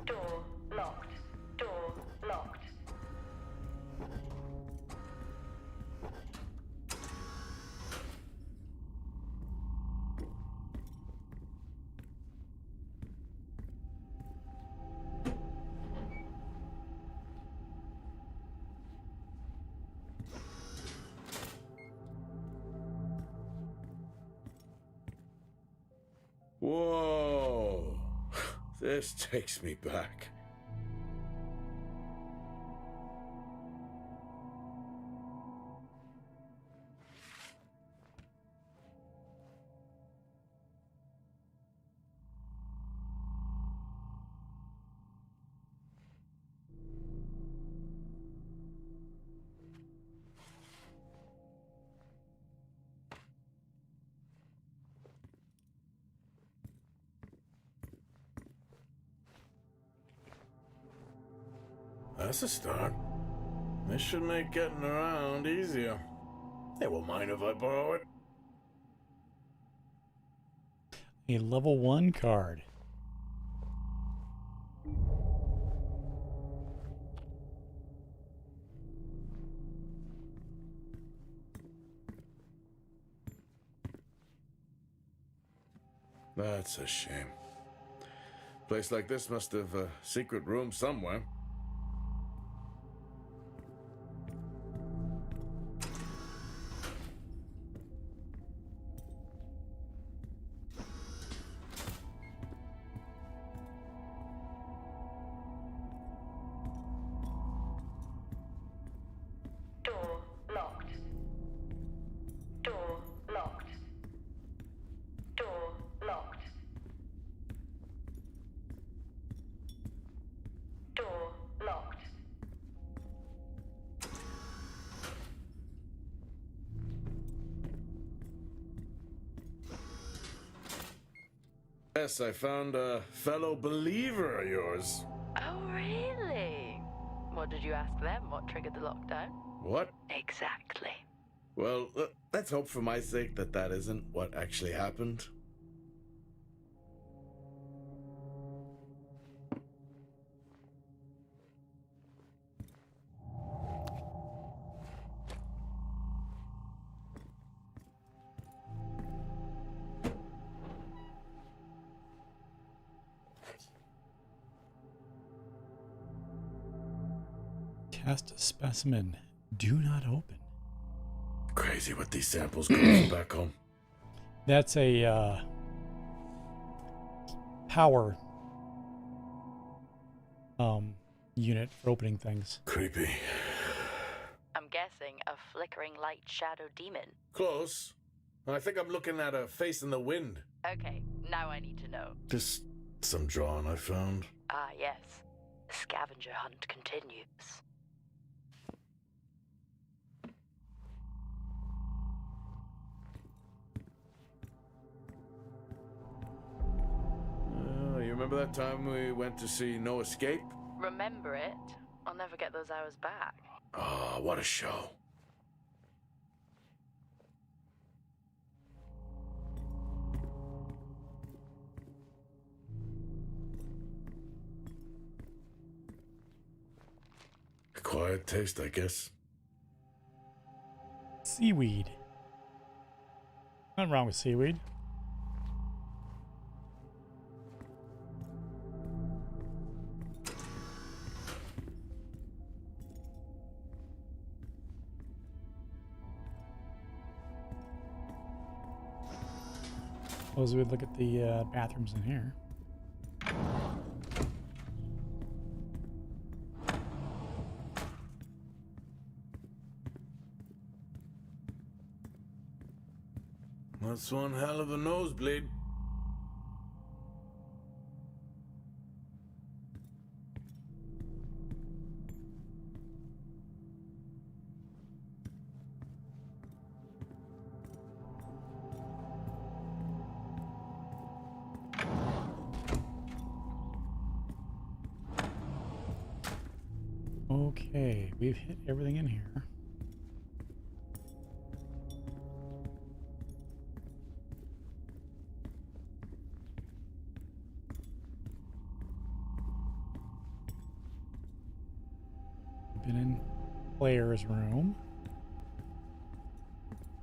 Door locked. Door locked. Whoa. This takes me back. That's a start. This should make getting around easier. They won't mind if I borrow it. A level 1 card. That's a shame. Place like this must have a secret room somewhere. Door locked. Door locked. Door locked. Door locked. Yes, I found a fellow believer of yours. Oh, really? What did you ask them? What triggered the lockdown? What? Exactly. Well, let's hope for my sake that that isn't what actually happened. Cast a specimen. Do not open. Crazy what these samples go from back home. That's a power unit for opening things. Creepy. I'm guessing a flickering light shadow demon. Close. I think I'm looking at a face in the wind. Okay, now I need to know. Just some drawing I found. Ah, yes. The scavenger hunt continues. You remember that time we went to see No Escape? Remember it? I'll never get those hours back. Oh, what a show. acquired taste, I guess. Seaweed. Nothing wrong with seaweed. Suppose we would look at the bathrooms in here. That's one hell of a nosebleed. Okay, we've hit everything in here. Been in player's room.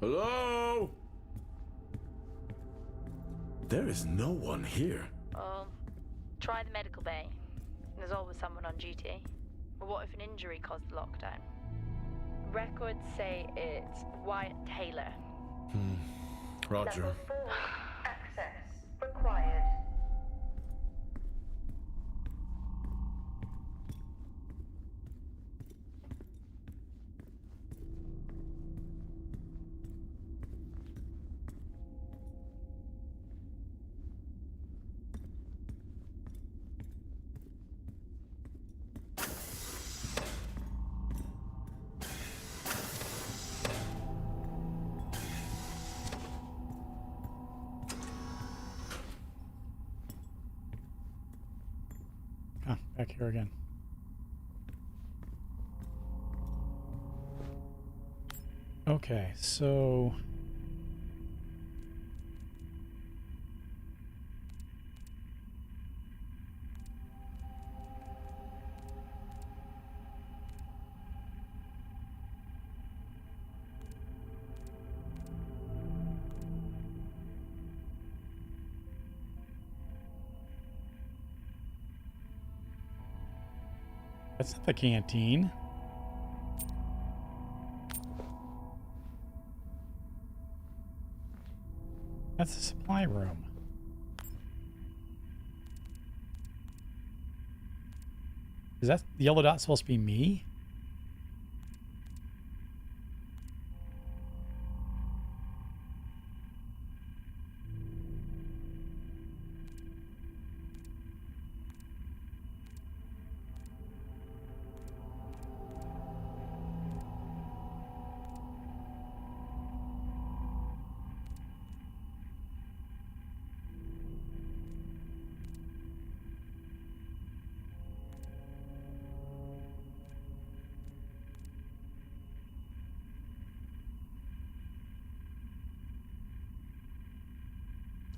Hello? There is no one here. Try the medical bay. There's always someone on duty. But what if an injury caused the lockdown? Records say it's Wyatt Taylor. Roger. Level 4. Access required. Ah, back here again. Okay, so that's not the canteen. That's the supply room. Is that the yellow dot supposed to be me?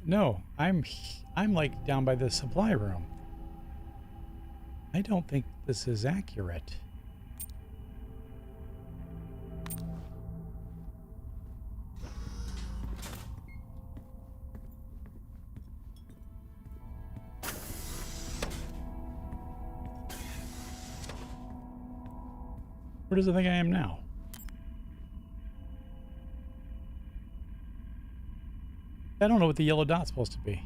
No, I'm like down by the supply room. I don't think this is accurate. Where does it think I am now? I don't know what the yellow dot's supposed to be.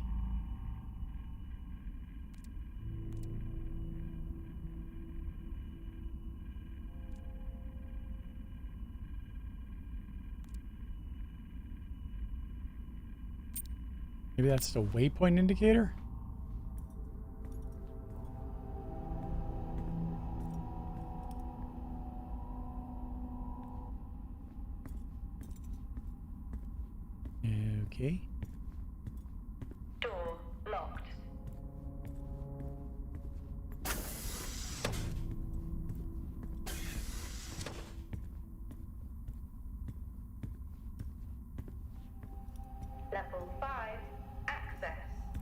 Maybe that's the waypoint indicator? Okay. Door locked. Level 5. Access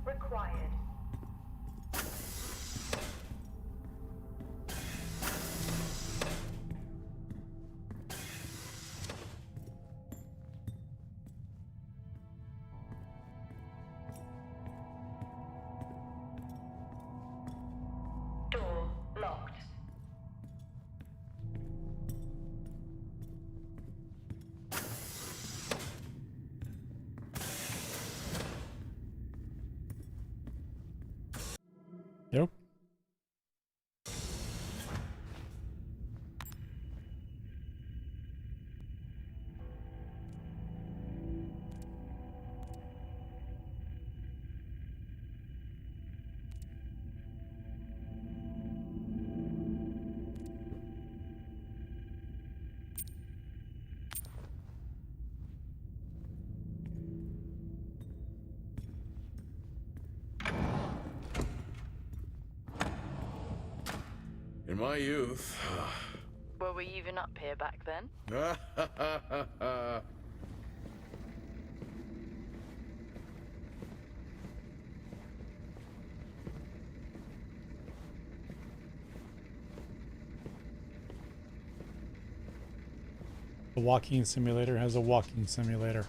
required. my youth. Were we even up here back then? The walking simulator has a walking simulator.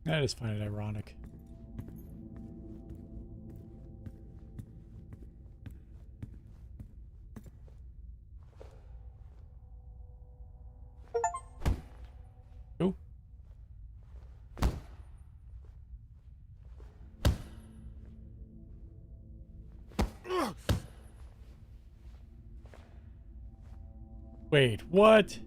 I just find it ironic. Oh. Wait, what?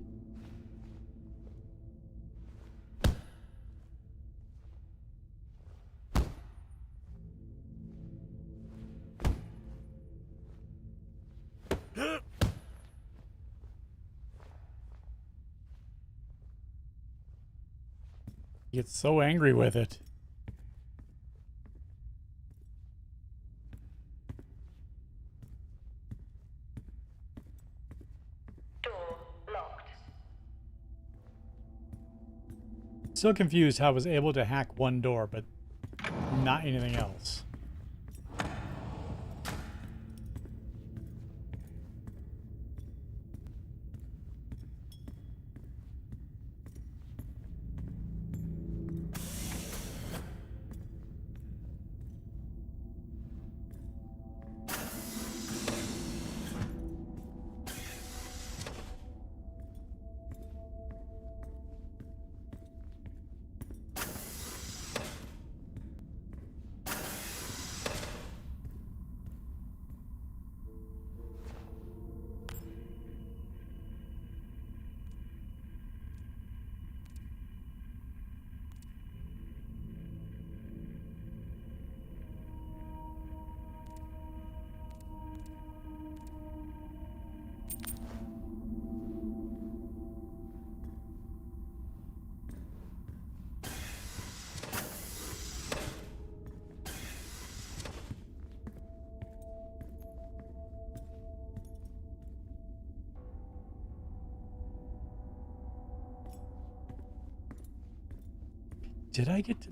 He gets so angry with it. Door locked. Still confused how I was able to hack one door, but not anything else.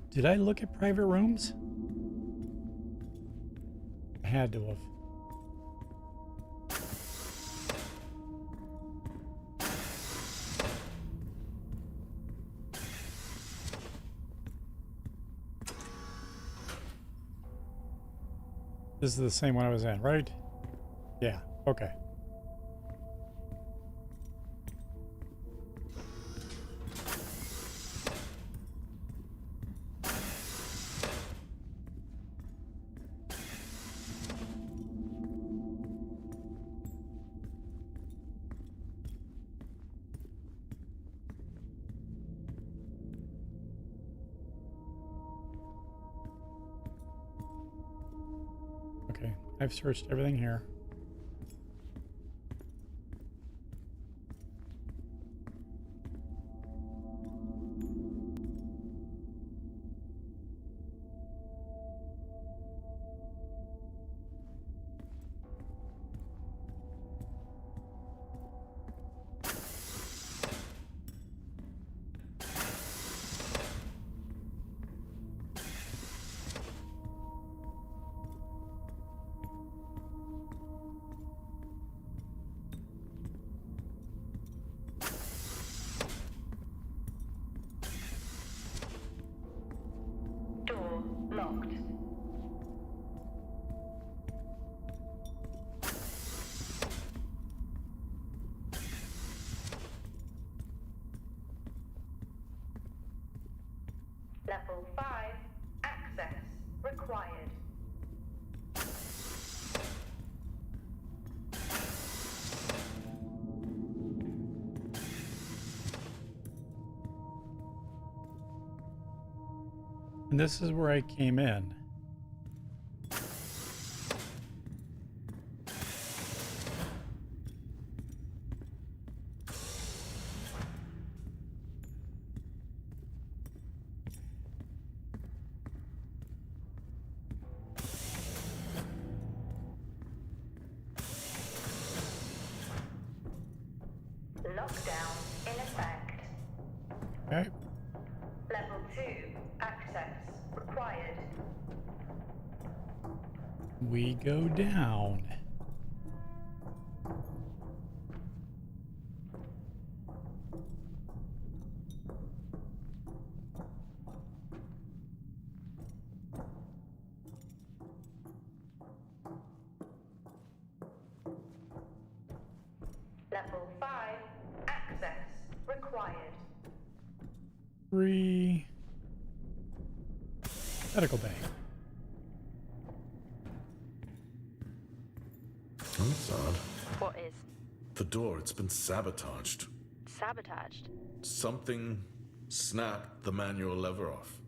Did I look at private rooms? I had to have. This is the same one I was in, right? Yeah, okay. Okay, I've searched everything here. Door locked. Level 5. Access required. And this is where I came in. Lockdown in effect. Okay. Level 2. Access required. We go down. Level 5. Access required. 3. Medical bay. Oh, that's odd. What is? The door, it's been sabotaged. Sabotaged? Something snapped the manual lever off.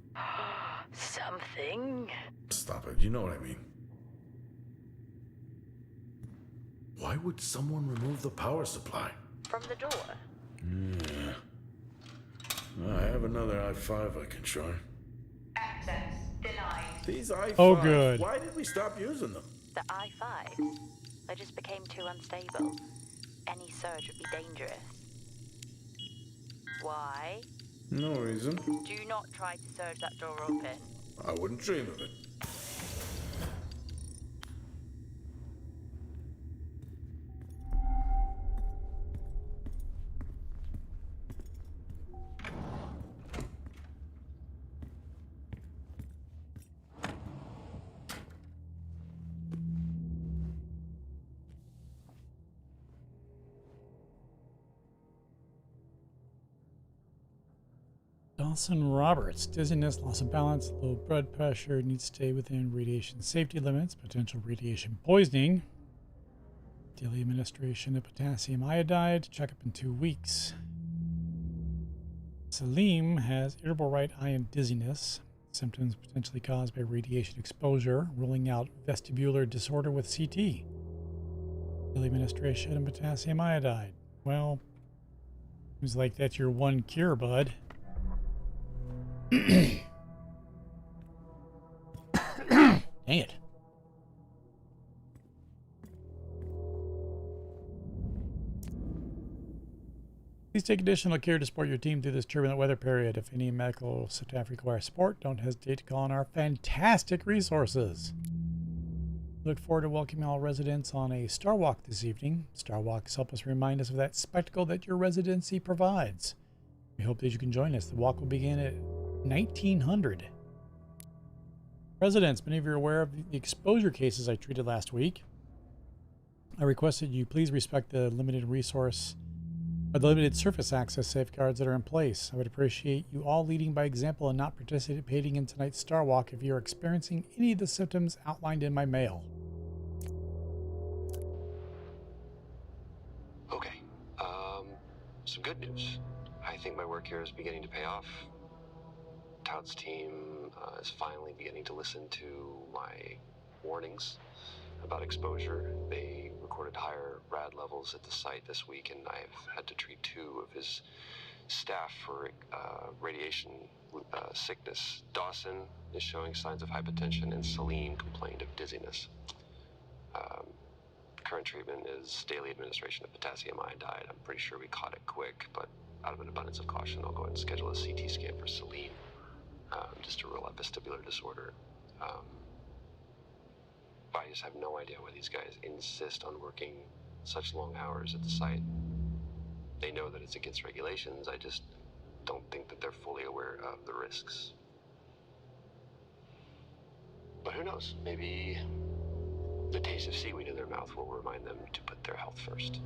Something? Stop it, you know what I mean. Why would someone remove the power supply? From the door? Yeah. I have another i5 I can try. Access denied. These i5s, Oh, good. Why did we stop using them? The i5s? They just became too unstable. Any surge would be dangerous. Why? No reason. Do not try to surge that door open. I wouldn't dream of it. Dawson Roberts. Dizziness, loss of balance, low blood pressure, needs to stay within radiation safety limits, potential radiation poisoning. Daily administration of potassium iodide. Checkup in 2 weeks. Salim has irritable right eye and dizziness. Symptoms potentially caused by radiation exposure. Ruling out vestibular disorder with CT. Daily administration of potassium iodide. Well, seems like that's your one cure, bud. Dang it. Please take additional care to support your team through this turbulent weather period. If any medical staff require support, don't hesitate to call on our fantastic resources. Look forward to welcoming all residents on a Star Walk this evening. Star Walks help us remind us of that spectacle that your residency provides. We hope that you can join us. The walk will begin at 1900. Residents, many of you are aware of the exposure cases I treated last week. I requested you please respect the limited surface access safeguards that are in place. I would appreciate you all leading by example and not participating in tonight's Star Walk if you are experiencing any of the symptoms outlined in my mail. Okay. Some good news. I think my work here is beginning to pay off. Todd's team is finally beginning to listen to my warnings about exposure. They recorded higher rad levels at the site this week, and I've had to treat 2 of his staff for radiation sickness. Dawson is showing signs of hypotension, and Celine complained of dizziness. Current treatment is daily administration of potassium iodide. I'm pretty sure we caught it quick, but out of an abundance of caution, I'll go ahead and schedule a CT scan for Celine. Just to rule out vestibular disorder. But I just have no idea why these guys insist on working such long hours at the site. They know that it's against regulations. I just don't think that they're fully aware of the risks. But who knows? Maybe the taste of seaweed in their mouth will remind them to put their health first.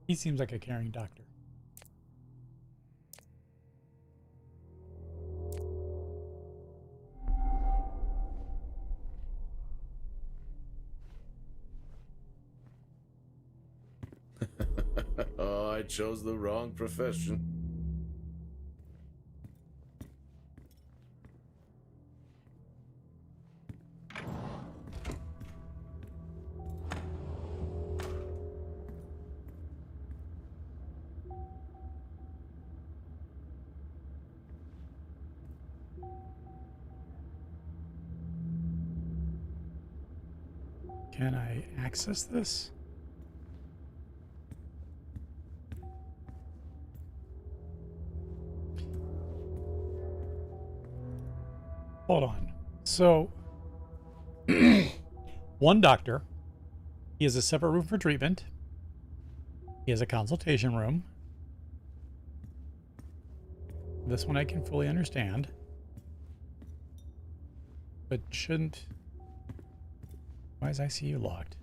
He seems like a caring doctor. Oh, I chose the wrong profession. Can I access this? Hold on. So, one doctor. He has a separate room for treatment. He has a consultation room. This one I can fully understand. But shouldn't... Why is ICU locked?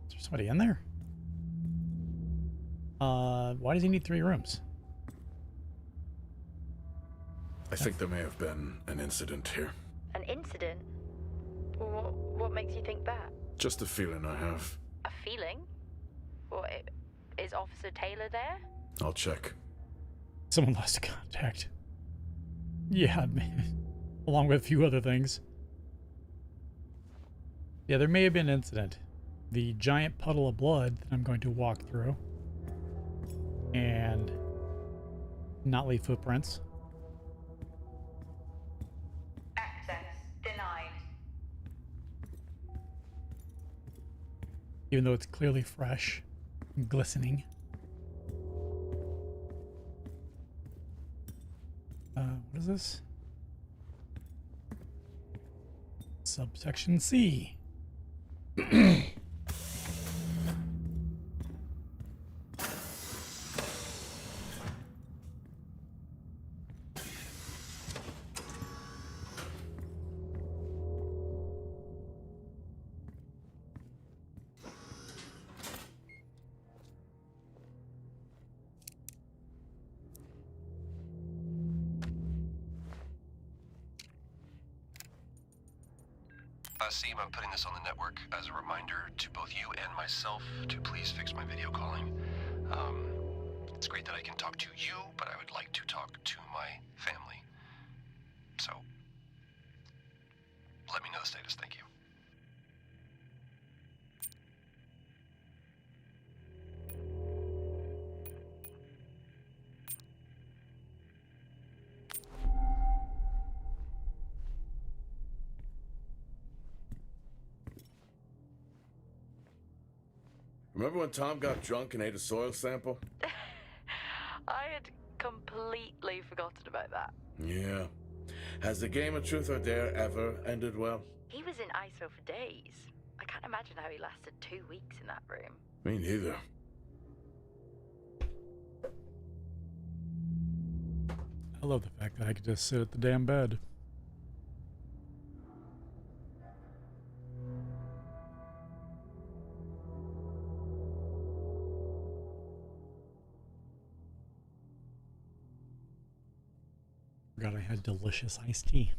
Is there somebody in there? Why does he need 3 rooms? I think there may have been an incident here. An incident? What makes you think that? Just a feeling I have. A feeling? What, is Officer Taylor there? I'll check. Someone lost a contact. Yeah, man. Along with a few other things. Yeah, there may have been an incident. The giant puddle of blood that I'm going to walk through. And not leave footprints. Access denied. Even though it's clearly fresh and glistening. What is this? Subsection C. Seem, I'm putting this on the network as a reminder to both you and myself to please fix my video calling. It's great that I can talk to you, but I would like to talk to my family. So, let me know the status. Thank you. Remember when Tom got drunk and ate a soil sample? I had completely forgotten about that. Yeah. Has the game of truth or dare ever ended well? He was in ISO for days. I can't imagine how he lasted 2 weeks in that room. Me neither. I love the fact that I could just sit at the damn bed. Forgot I had delicious iced tea.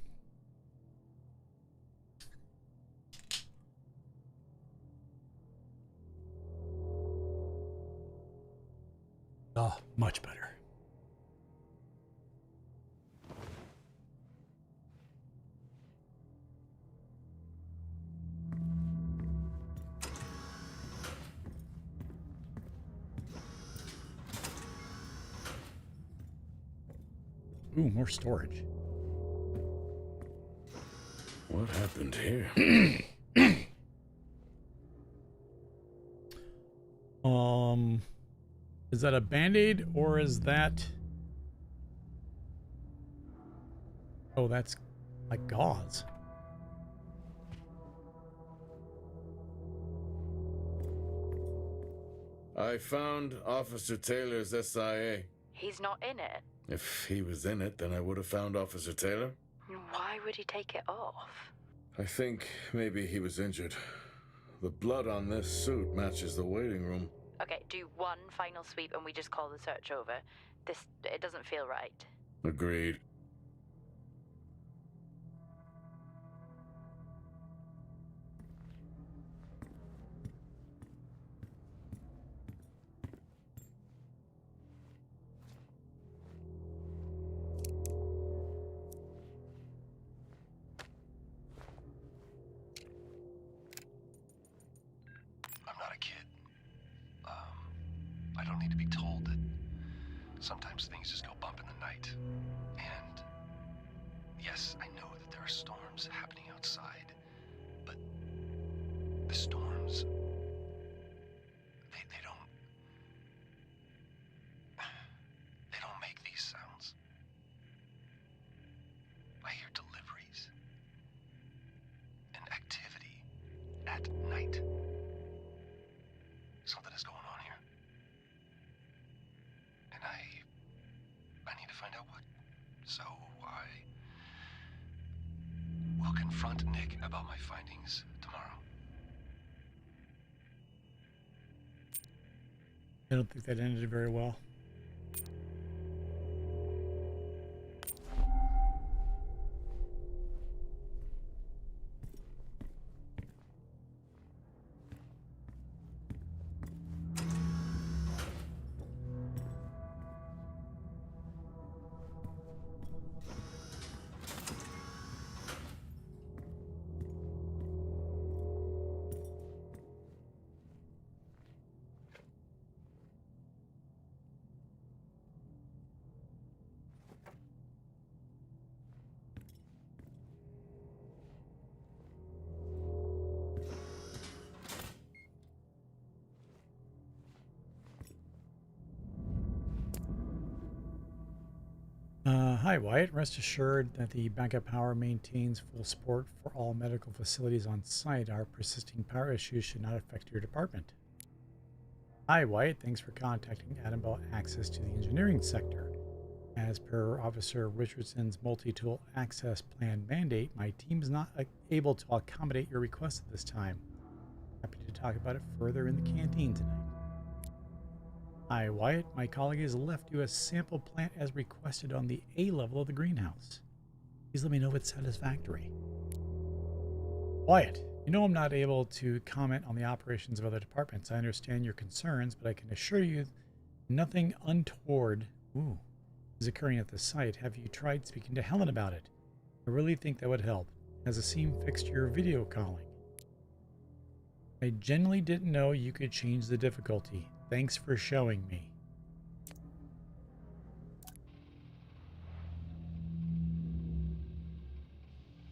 Oh, much better. Ooh, more storage. What happened here? Is that a Band-Aid or is that... Oh, that's like gauze. I found Officer Taylor's SIA. He's not in it. If he was in it, then I would have found Officer Taylor. Why would he take it off? I think maybe he was injured. The blood on this suit matches the waiting room. Okay, do one final sweep and we just call the search over. It doesn't feel right. Agreed. I don't need to be told that sometimes things just go bump in the night. And yes, I know that there are storms happening outside, but at night. Something is going on here. And I need to find out what. So I will confront Nick about my findings tomorrow. I don't think that ended very well. Hi, Wyatt. Rest assured that the backup power maintains full support for all medical facilities on site. Our persisting power issues should not affect your department. Hi, Wyatt. Thanks for contacting Adam about access to the engineering sector. As per Officer Richardson's multi-tool access plan mandate, my team is not able to accommodate your request at this time. Happy to talk about it further in the canteen tonight. Hi, Wyatt. My colleague has left you a sample plant as requested on the A level of the greenhouse. Please let me know if it's satisfactory. Wyatt, you know I'm not able to comment on the operations of other departments. I understand your concerns, but I can assure you nothing untoward is occurring at the site. Have you tried speaking to Helen about it? I really think that would help. Has the scene fixed your video calling? I genuinely didn't know you could change the difficulty. Thanks for showing me.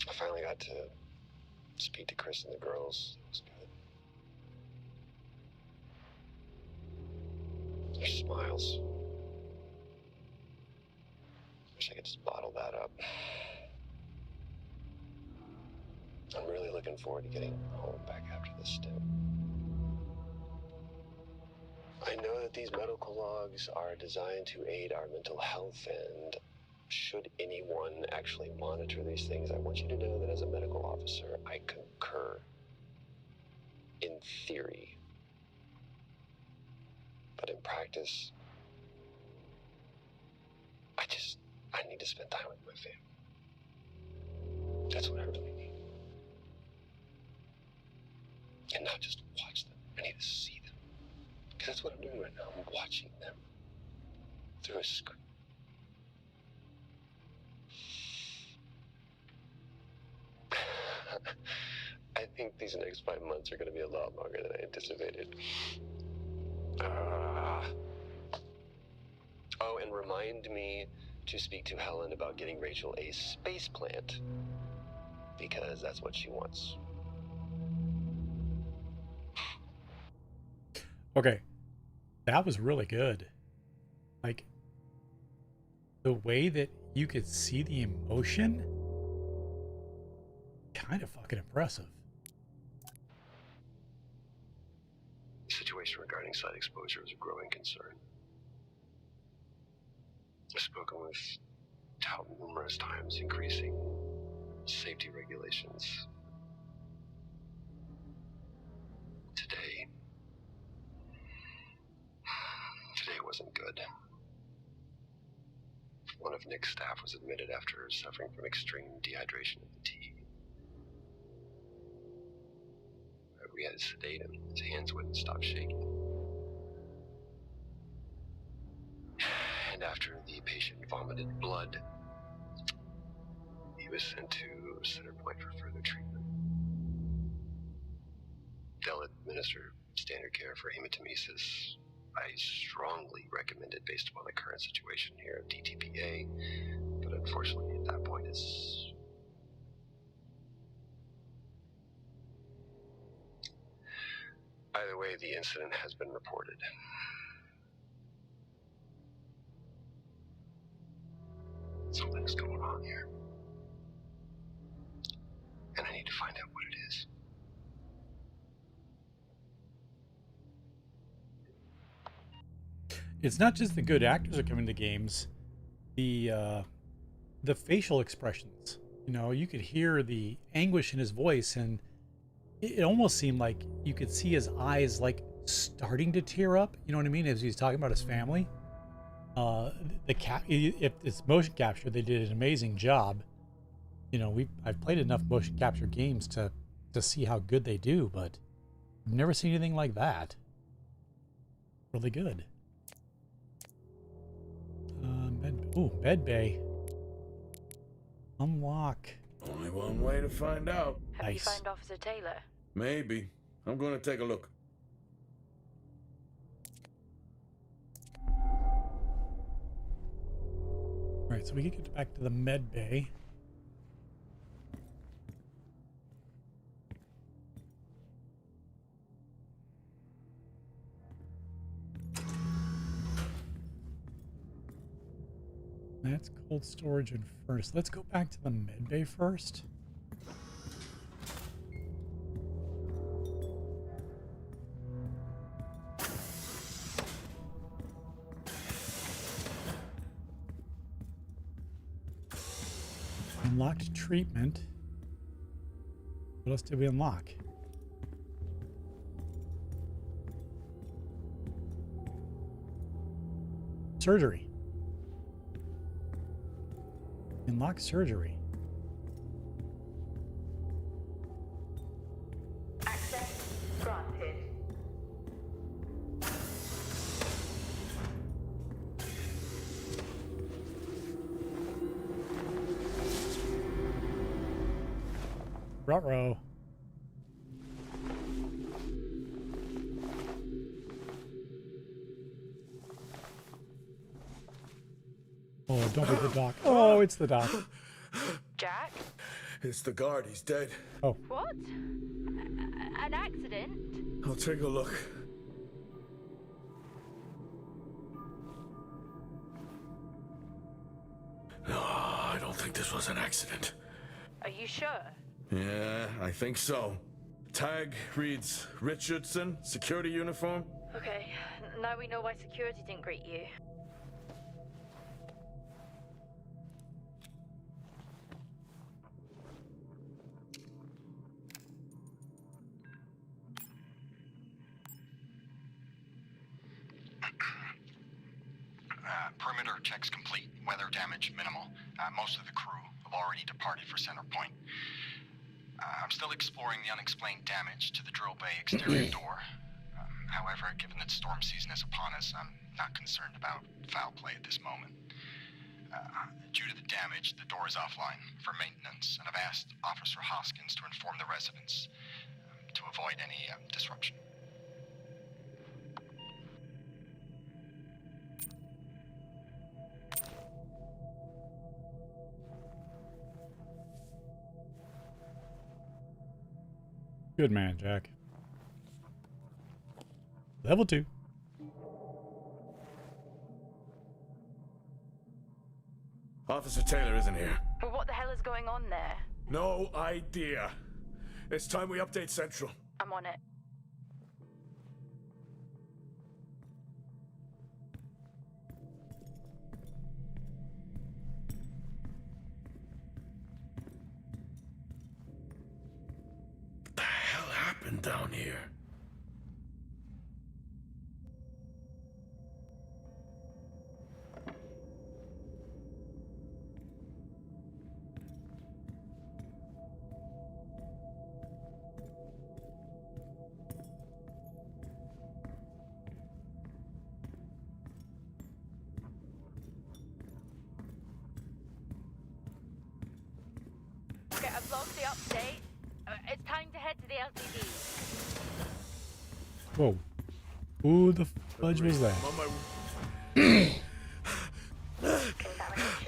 I finally got to speak to Chris and the girls. It was good. Their smiles. Wish I could just bottle that up. I'm really looking forward to getting home back after this stint. I know that these medical logs are designed to aid our mental health, and should anyone actually monitor these things, I want you to know that as a medical officer, I concur. In theory. But in practice, I need to spend time with my family. That's what I really need. And not just watch them. I need to see them. Because that's what I'm doing right now. I'm watching them through a screen. I think these next 5 months are going to be a lot longer than I anticipated. Oh, and remind me to speak to Helen about getting Rachel a space plant. Because that's what she wants. Okay. That was really good. Like, the way that you could see the emotion, kind of fucking impressive. The situation regarding site exposure is a growing concern. I've spoken with Tout numerous times, increasing safety regulations. Today wasn't good. One of Nick's staff was admitted after suffering from extreme dehydration and fatigue. We had to sedate him. His hands wouldn't stop shaking. And after the patient vomited blood, he was sent to Center Point for further treatment. They'll administer standard care for hematemesis. I strongly recommend it based upon the current situation here of DTPA, but unfortunately at that point it's... Either way, the incident has been reported. Something's going on here. And I need to find out what it is. it's not just the good actors that come into games. The facial expressions. You know, you could hear the anguish in his voice, and it almost seemed like you could see his eyes like starting to tear up. You know what I mean? As he's talking about his family. If it's motion capture, they did an amazing job. You know, I've played enough motion capture games to see how good they do, but I've never seen anything like that. Really good. Med bay. Unlock. Only one way to find out. Have you found Officer Taylor? Maybe. I'm going to take a look. Alright, so we can get back to the med bay. That's cold storage and furnace. Let's go back to the med bay first. Unlocked treatment. What else did we unlock? Surgery. Unlock surgery. Access granted. Ruh-roh. Oh, don't be the doc. Oh, it's the doc. Jack? It's the guard. He's dead. Oh. What? An accident? I'll take a look. No, I don't think this was an accident. Are you sure? Yeah, I think so. Tag reads Richardson, security uniform. Okay, now we know why security didn't greet you. Perimeter checks complete. Weather damage minimal. Most of the crew have already departed for Center Point. I'm still exploring the unexplained damage to the drill bay exterior door. However, given that storm season is upon us, I'm not concerned about foul play at this moment. Due to the damage, the door is offline for maintenance, and I've asked Officer Hoskins to inform the residents to avoid any disruption. Good man, Jack. Level 2. Officer Taylor isn't here. But what the hell is going on there? No idea. It's time we update Central. I'm on it. What the hell happened down here? Okay, I've logged the update. It's time to head to the LTD. Whoa. Who the fudge was that? I'm on my...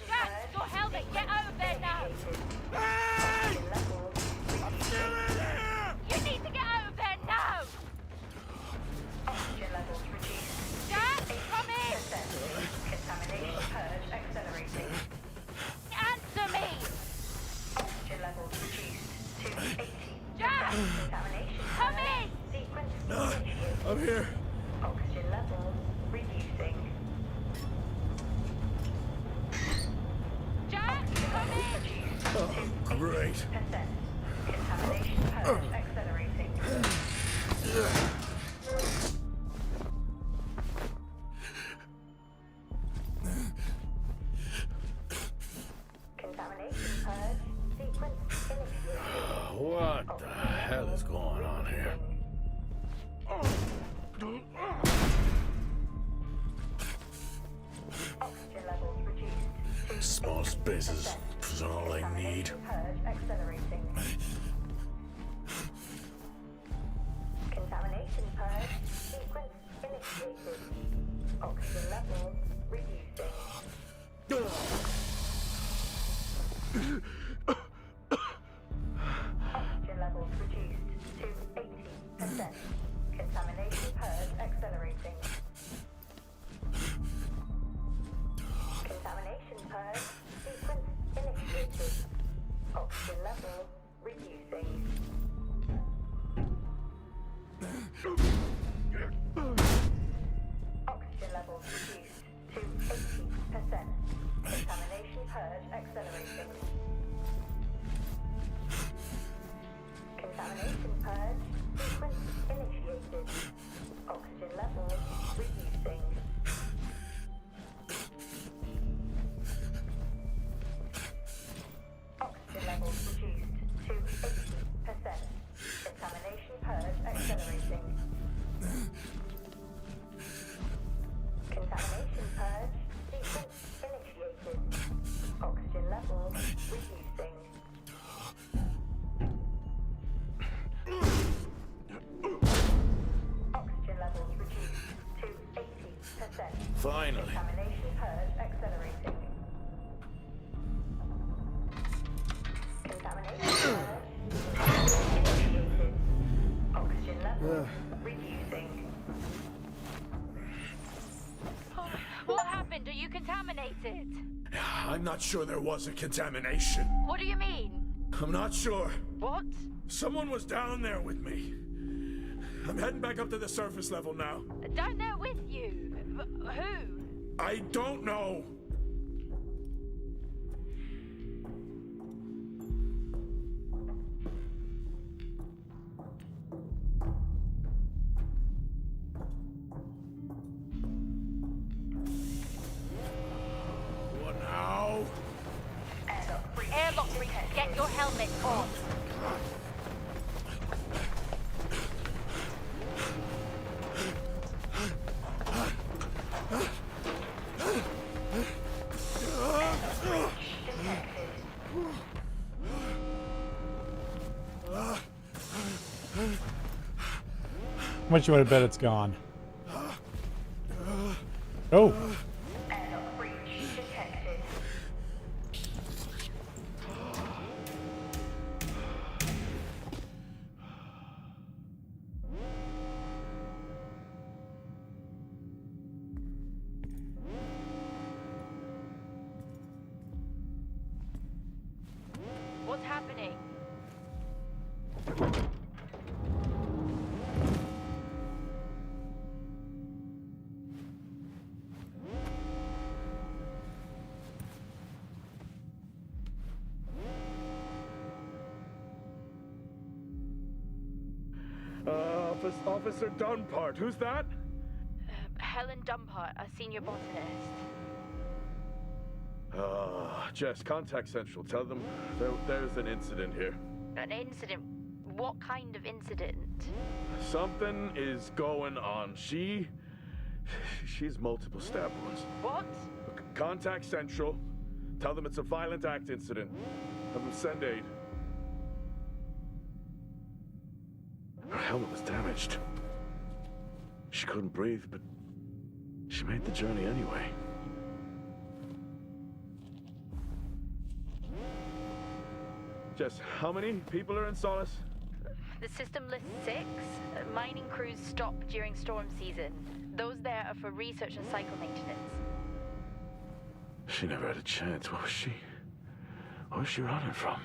Jack, your helmet, get out of there now! Hey! You need to get out of there now! Oxygen levels reduced. Jack, come in! Contamination purge accelerating. Answer me! Oxygen levels reduced to 80. Jack! Contamination Come in! sequence initiated. I'm here. Oxygen levels reducing. Great. Contamination purge accelerating. Contamination purge sequence initiated. What the hell is going on here? Oxygen levels reduced. Small spaces is all I need. Purge accelerating. Contamination purge sequence initiated. Oxygen levels reducing. Oxygen levels reduced to 80%. Contamination purge accelerating. Contamination purge sequence initiated. Oxygen levels reducing. Oxygen levels reduced to 80%. Contamination purge accelerating. Contamination purge sequence initiated. Oxygen levels reducing. Oxygen levels reduced to 80%. Contamination purge accelerating. Contamination purge sequence initiated. Oxygen levels reducing. Oxygen levels reduced to 80%. Finally. Contamination purge accelerating. Contamination purge initiated. Oxygen levels reducing. What happened? Are you contaminated? I'm not sure there was a contamination. What do you mean? I'm not sure. What? Someone was down there with me. I'm heading back up to the surface level now. Down there with you? Who? I don't know. What now? Airlock breach. Get your helmet on. How much you want to bet it's gone? Oh. Airlock breach detected. What's happening? Officer Dunpart, who's that? Helen Dumpart, a senior botanist. Jess, contact Central. Tell them there's an incident here. An incident? What kind of incident? Something is going on. She's multiple stab wounds. What? Contact Central. Tell them it's a violent act incident. Have them send aid. Her helmet was damaged. She couldn't breathe, but she made the journey anyway. Jess, how many people are in Solis? The system lists 6. Mining crews stop during storm season. Those there are for research and cycle maintenance. She never had a chance. What was she running from?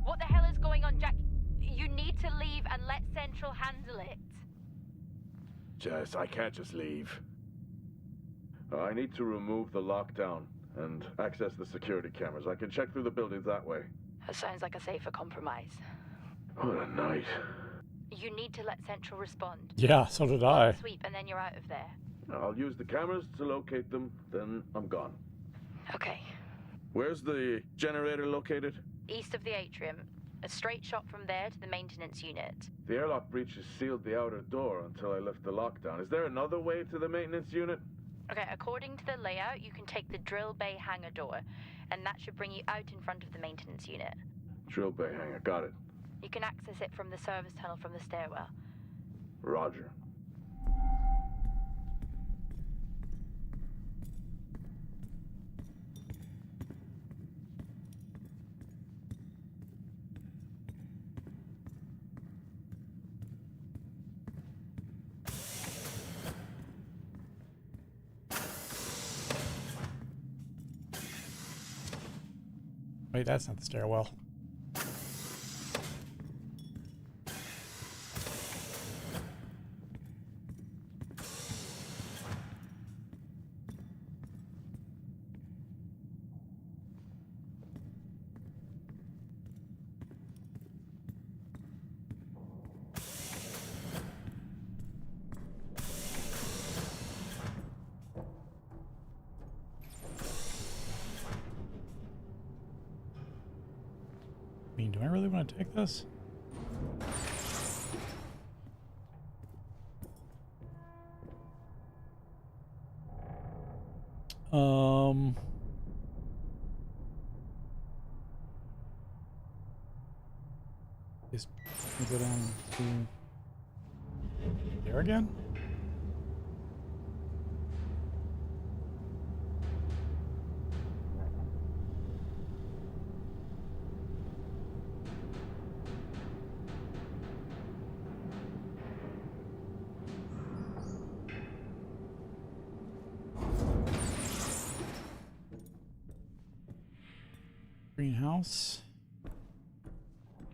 What the hell is going on, Jack? You need to leave and let Central handle it. Jess, I can't just leave. I need to remove the lockdown and access the security cameras. I can check through the buildings that way. That sounds like a safer compromise. What a night. You need to let Central respond. Yeah, so did I. One sweep and then you're out of there. I'll use the cameras to locate them, then I'm gone. Okay. Where's the generator located? East of the atrium. A straight shot from there to the maintenance unit. The airlock breaches sealed the outer door until I left the lockdown. Is there another way to the maintenance unit? Okay, according to the layout, you can take the drill bay hangar door, and that should bring you out in front of the maintenance unit. Drill bay hangar, got it. You can access it from the service tunnel from the stairwell. Roger. Wait, that's not the stairwell. I mean, do I really want to take this? Just go down to there again. Greenhouse.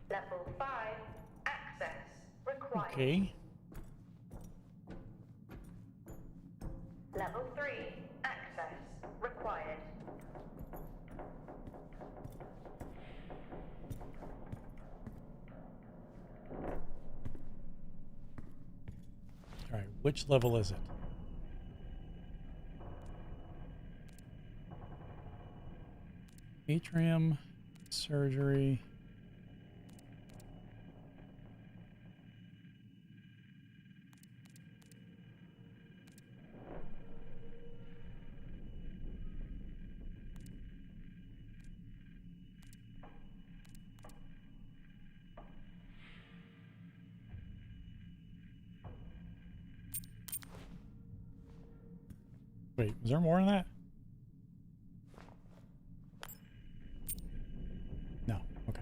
Level 5. Access required. Okay. Level 3. Access required. All right, which level is it? Atrium, surgery. Wait, was there more in that? No, okay.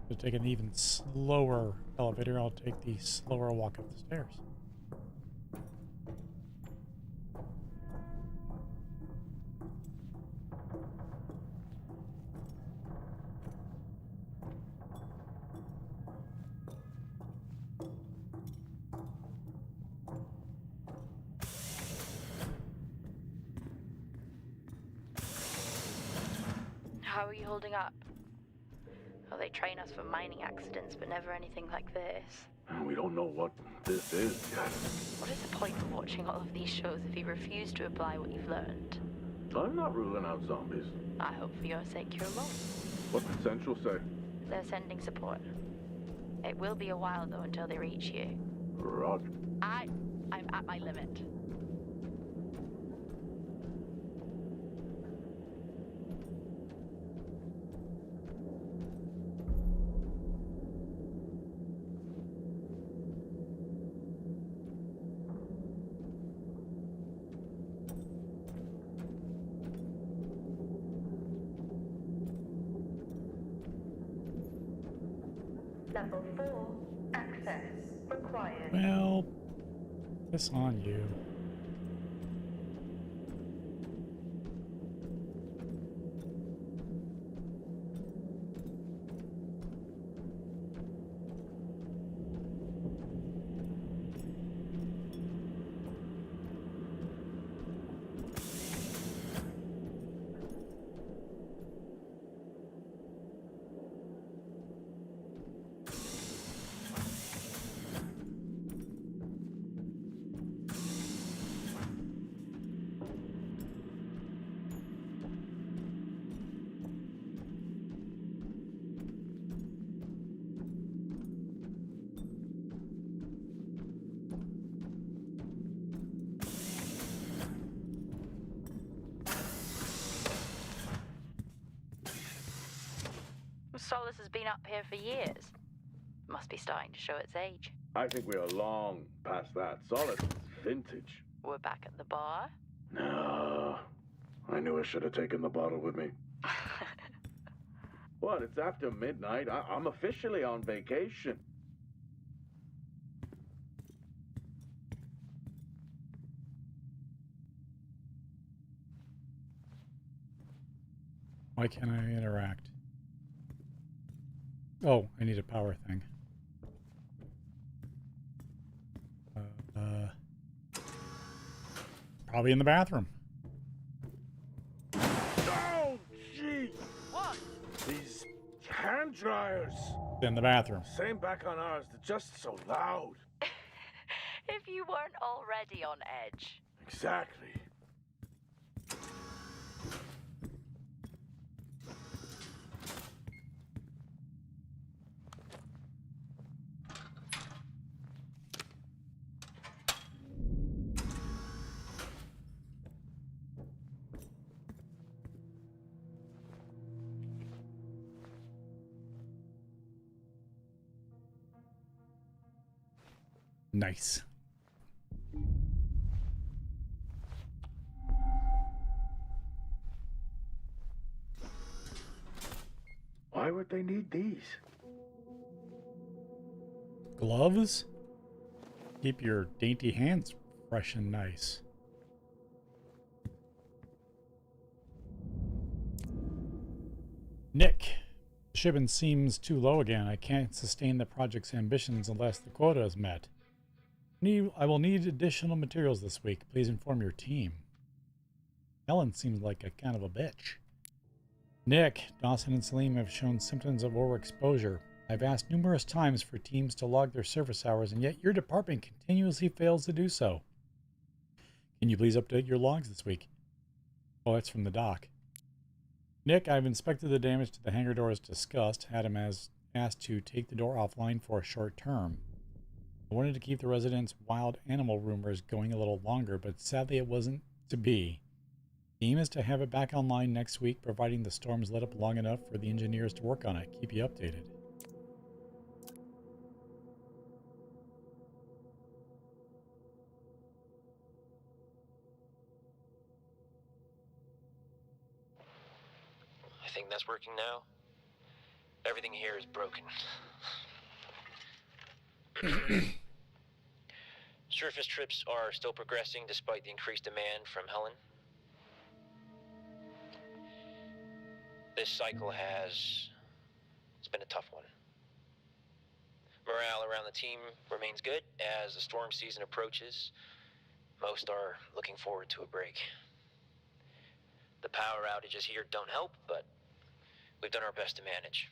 To take an even slower elevator, I'll take the slower walk up the stairs. How are you holding up? Oh, they train us for mining accidents, but never anything like this. We don't know what this is yet. What is the point of watching all of these shows if you refuse to apply what you've learned? I'm not ruling out zombies. I hope for your sake you're wrong. What did Central say? They're sending support. It will be a while, though, until they reach you. Roger. I'm at my limit. Level 4. Access required. Well, piss on you. Solis has been up here for years. Must be starting to show its age. I think we are long past that. Solis is vintage. We're back at the bar. No. I knew I should have taken the bottle with me. What? It's after midnight. I'm officially on vacation. Why can't I interact? Oh, I need a power thing. Probably in the bathroom. Oh, jeez! What? These hand dryers. In the bathroom. Same back on ours. They're just so loud. If you weren't already on edge. Exactly. Nice. Why would they need these? Gloves? Keep your dainty hands fresh and nice. Nick, the shipment seems too low again. I can't sustain the project's ambitions unless the quota is met. I will need additional materials this week. Please inform your team. Helen seems like a kind of a bitch. Nick, Dawson and Salim have shown symptoms of overexposure. I've asked numerous times for teams to log their service hours, and yet your department continuously fails to do so. Can you please update your logs this week? Oh, that's from the dock. Nick, I've inspected the damage to the hangar door as discussed. Adam has asked to take the door offline for a short term. I wanted to keep the residents' wild animal rumors going a little longer, but sadly it wasn't to be. The aim is to have it back online next week, providing the storms let up long enough for the engineers to work on it. Keep you updated. I think that's working now. Everything here is broken. Surface trips are still progressing despite the increased demand from Helen. This cycle it's been a tough one. Morale around the team remains good as the storm season approaches. Most are looking forward to a break. The power outages here don't help, but we've done our best to manage.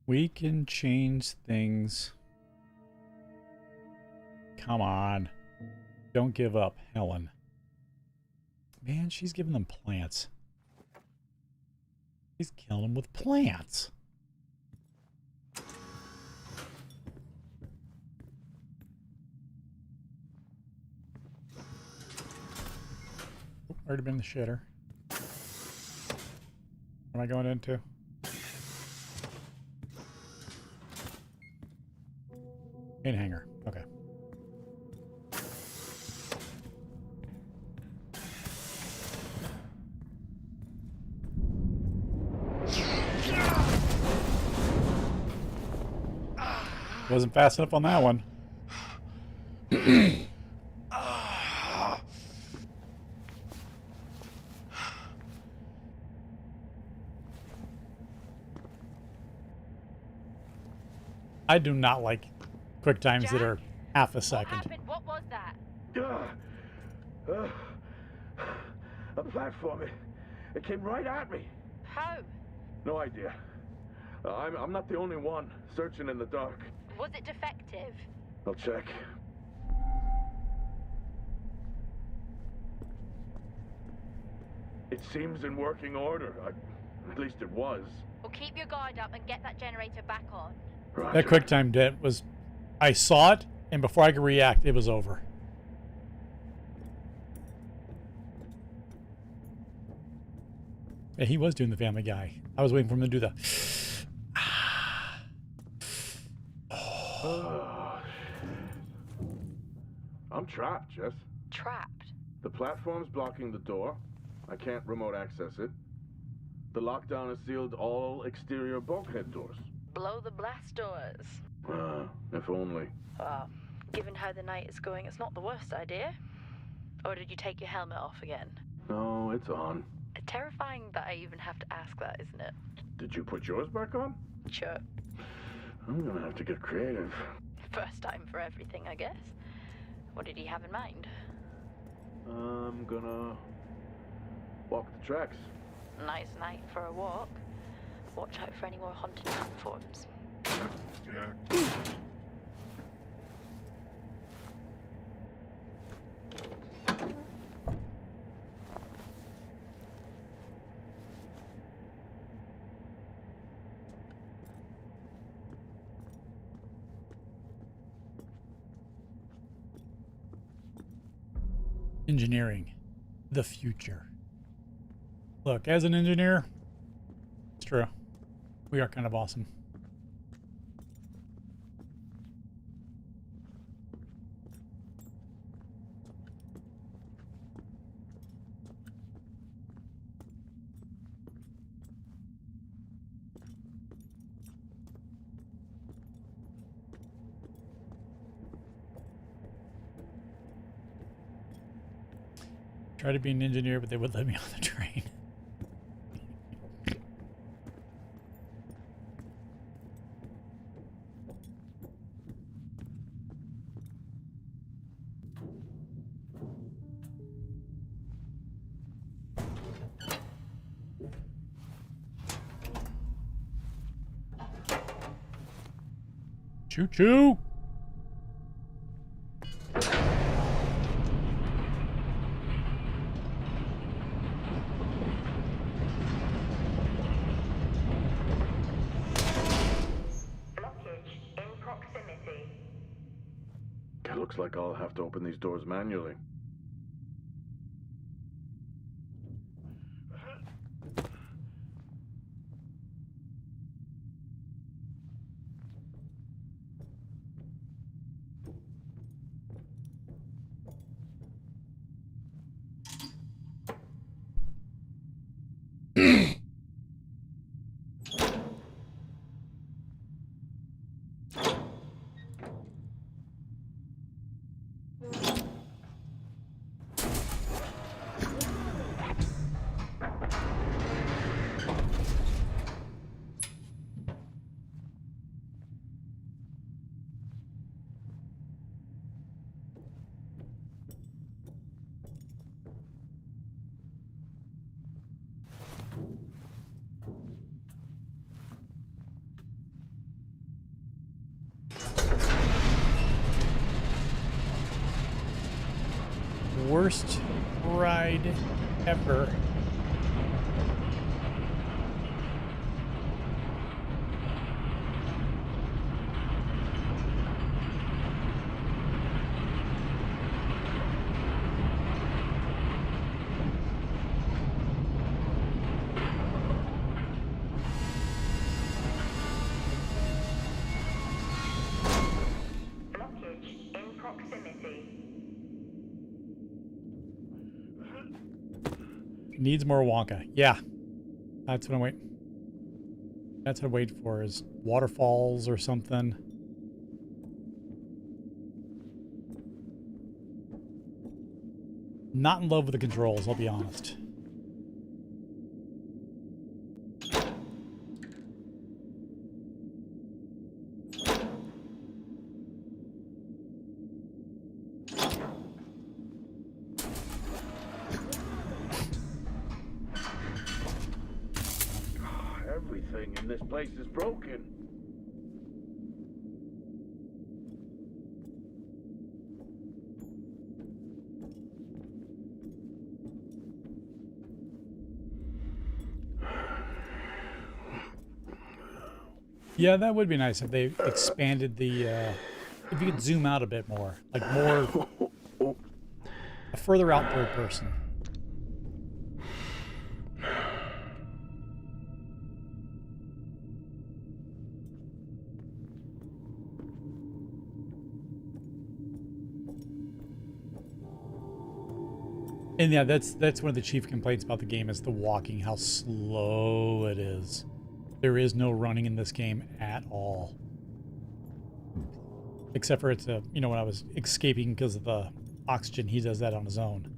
We can change things. Come on. Don't give up, Helen. Man, she's giving them plants. She's killing them with plants. Already been in the shitter. What am I going into? Main hangar. Okay. Wasn't fast enough on that one. I do not like quick times that are half a second. What happened? What was that? A platform. It came right at me. How? No idea. I'm not the only one searching in the dark. Was it defective? I'll check. It seems in working order. At least it was. Well, keep your guard up and get that generator back on. Roger. That quick time dead was... I saw it, and before I could react, it was over. Yeah, he was doing the Family Guy. I was waiting for him to do the... I'm trapped, Jess. Trapped? The platform's blocking the door. I can't remote access it. The lockdown has sealed all exterior bulkhead doors. Blow the blast doors. If only. Well, given how the night is going, it's not the worst idea. Or did you take your helmet off again? No, it's on. Terrifying that I even have to ask that, isn't it? Did you put yours back on? Sure. I'm gonna have to get creative. First time for everything, I guess. What did he have in mind? I'm gonna walk the tracks. Nice night for a walk. Watch out for any more haunted platforms. Engineering. The future. Look, as an engineer, it's true. We are kind of awesome. Tried to be an engineer, but they wouldn't let me on the train. Choo-choo! Looks like I'll have to open these doors manually. Worst ride ever. Blockage in proximity. Needs more Wonka. Yeah. That's what I'm waiting. That's what I'm waiting for, is waterfalls or something. Not in love with the controls, I'll be honest. Everything in this place is broken. Yeah, that would be nice if they expanded the, if you could zoom out a bit more, like more, a further out third person. And yeah, that's one of the chief complaints about the game is the walking, how slow it is. There is no running in this game at all. Except for it's a, you know, when I was escaping because of the oxygen, he does that on his own.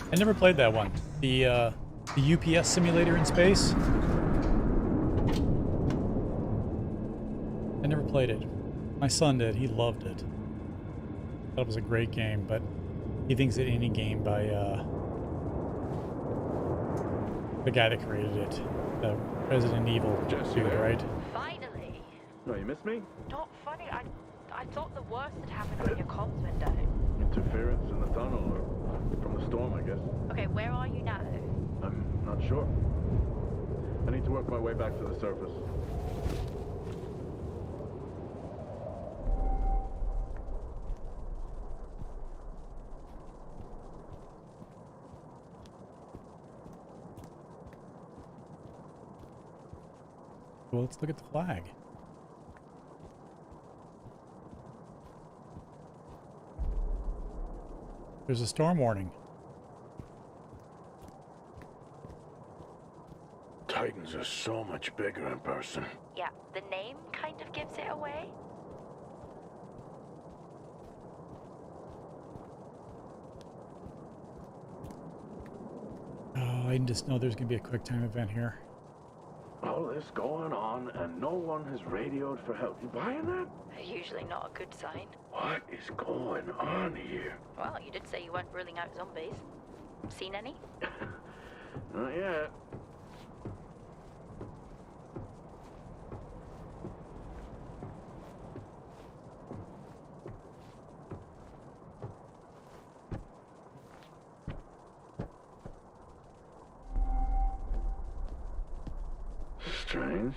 I never played that one. The UPS simulator in space. I never played it. My son did. He loved it. Thought it was a great game, but he thinks that any game by the guy that created it, the Resident Evil dude, right? Finally. Oh, you missed me? Not funny. I thought the worst had happened when your comms went down. Interference in the tunnel, or from the storm, I guess. Okay, where are you now? I'm not sure. I need to work my way back to the surface. Well, let's look at the flag. There's a storm warning. Titans are so much bigger in person. Yeah, the name kind of gives it away. Oh, I just know there's gonna be a quick time event here. All this going on and no one has radioed for help. You buying that? Usually not a good sign. What is going on here? Well, you did say you weren't ruling out zombies. Seen any? Not yet. Strange.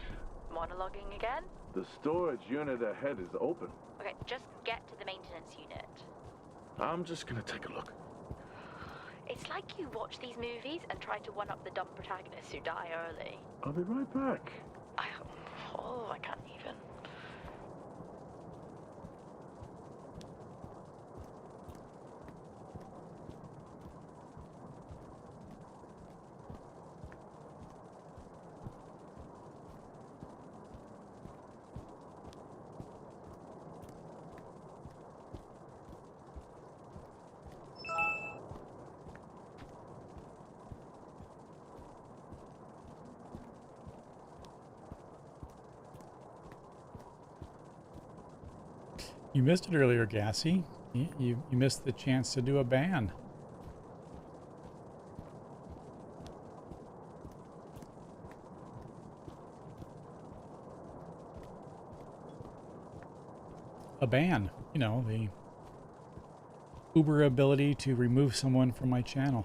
Monologuing again? The storage unit ahead is open. Okay, just get to the maintenance unit. I'm just gonna take a look. It's like you watch these movies and try to one-up the dumb protagonists who die early. I'll be right back. I can't even. You missed it earlier, Gassy. You missed the chance to do a ban. A ban, you know, the Uber ability to remove someone from my channel.